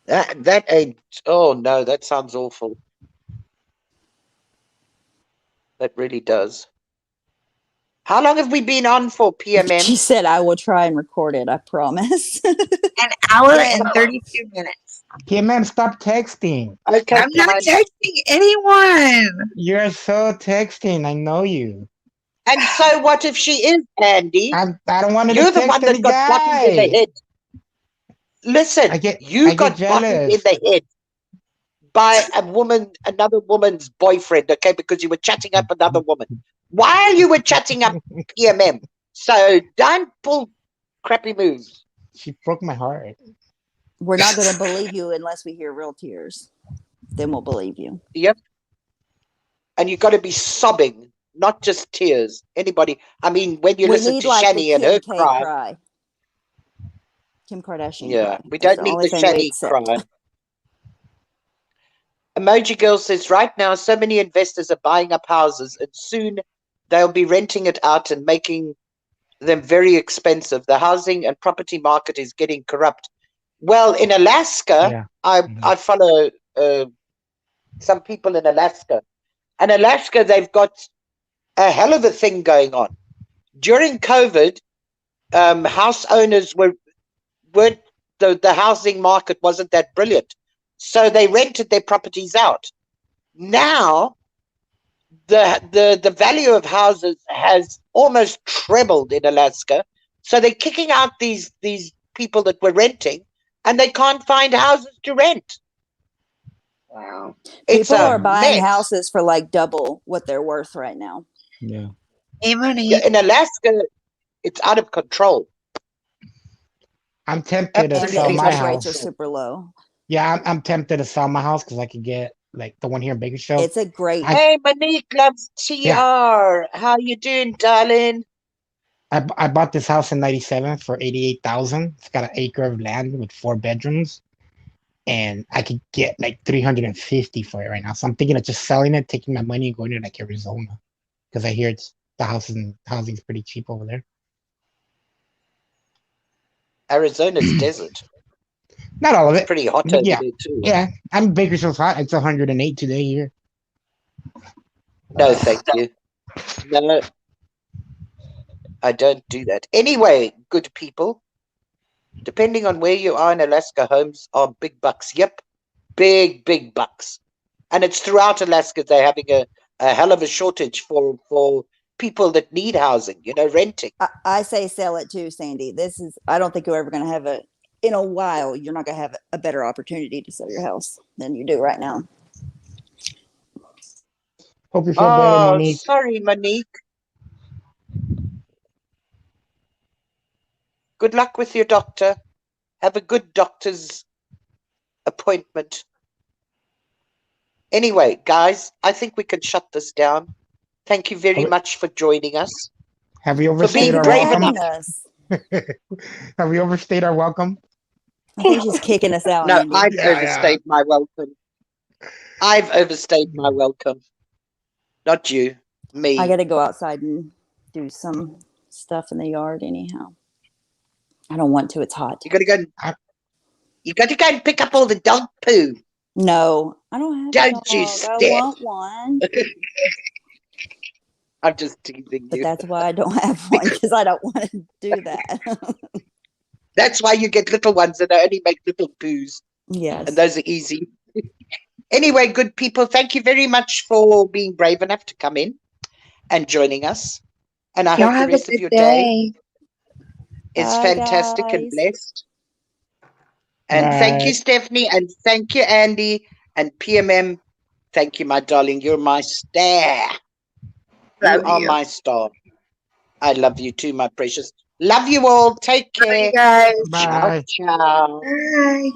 That ain't. Oh no, that sounds awful. That really does. How long have we been on for, PMM? She said, I will try and record it, I promise. An hour and 32 minutes. PMM, stop texting. Okay, I'm not texting anyone. You're so texting. I know you. And so what if she is, Andy? I don't want to You're the one that got buttons in the head. Listen, you got buttons in the head by another woman's boyfriend, okay, because you were chatting up another woman. While you were chatting up PMM. So don't pull crappy moves. She broke my heart. We're not going to believe you unless we hear real tears. Then we'll believe you. Yep. And you got to be sobbing, not just tears. Anybody, I mean, when you listen to Shani and her cry. Kim Kardashian cry. cry. We don't need the Shani cry. Emoji Girl says, right now, so many investors are buying up houses, and soon they'll be renting it out and making them very expensive. The housing and property market is getting corrupt. Well, in Alaska, I follow some people in Alaska. And Alaska, they've got a hell of a thing going on. During COVID, house owners weren't the housing market wasn't that brilliant. So they rented their properties out. Now, the value of houses has almost trebled in Alaska. So they're kicking out these people that were renting, and they can't find houses to rent. Wow. People are buying houses for like double what they're worth right now. Yeah. Hey, money. In Alaska, it's out of control. I'm tempted to sell my house. Rates are super low. Yeah, I'm tempted to sell my house because I could get like the one here in Bakersfield. It's a great. Hey, Monique loves TR. Yeah. How you doing, darling? I bought this house in '97 for $88,000. It's got an acre of land with 4 bedrooms, and I could get like $350 for it right now. So I'm thinking of just selling it, taking my money, and going to like Arizona, because I hear the housing's pretty cheap over there. Arizona's desert. Not all of it. It's pretty hot over there too. Yeah, I'm Bakersfield's hot. It's 108 today here. No, thank you. No, I don't do that. Anyway, good people, depending on where you are in Alaska, homes are big bucks. Yep, big bucks. And it's throughout Alaska. They're having a hell of a shortage for people that need housing, renting. I say sell it too, Sandy. I don't think you're ever going to have in a while, you're not going to have a better opportunity to sell your house than you do right now. Hope you feel better, Oh, Monique. sorry, Monique. Good luck with your doctor. Have a good doctor's appointment. Anyway, guys, I think we can shut this down. Thank you very much for joining us. Have we overstayed our welcome? Have we overstayed our welcome? I think she's kicking us out. No, Andy. I've overstayed my welcome. I've overstayed my welcome. Not you, me. I got to go outside and do some stuff in the yard anyhow. I don't want to. It's hot. You got to go. You got to go and pick up all the dog poo. No, I don't have. Don't a dog. you, Steph? I want one. I'm just teasing you. But that's why I don't have one, because I don't want to do that. That's why you get little ones that only make little poos. Yes. And those are easy. Anyway, good people, thank you very much for being brave enough to come in and joining us. And I hope the rest of your day is fantastic and blessed. And thank you, Stephanie, and thank you, Andy, and PMM. Thank you, my darling. You're my star. You are my star. I love you too, my precious. Love you all. Take care. Bye, guys. Bye. Ciao. Bye.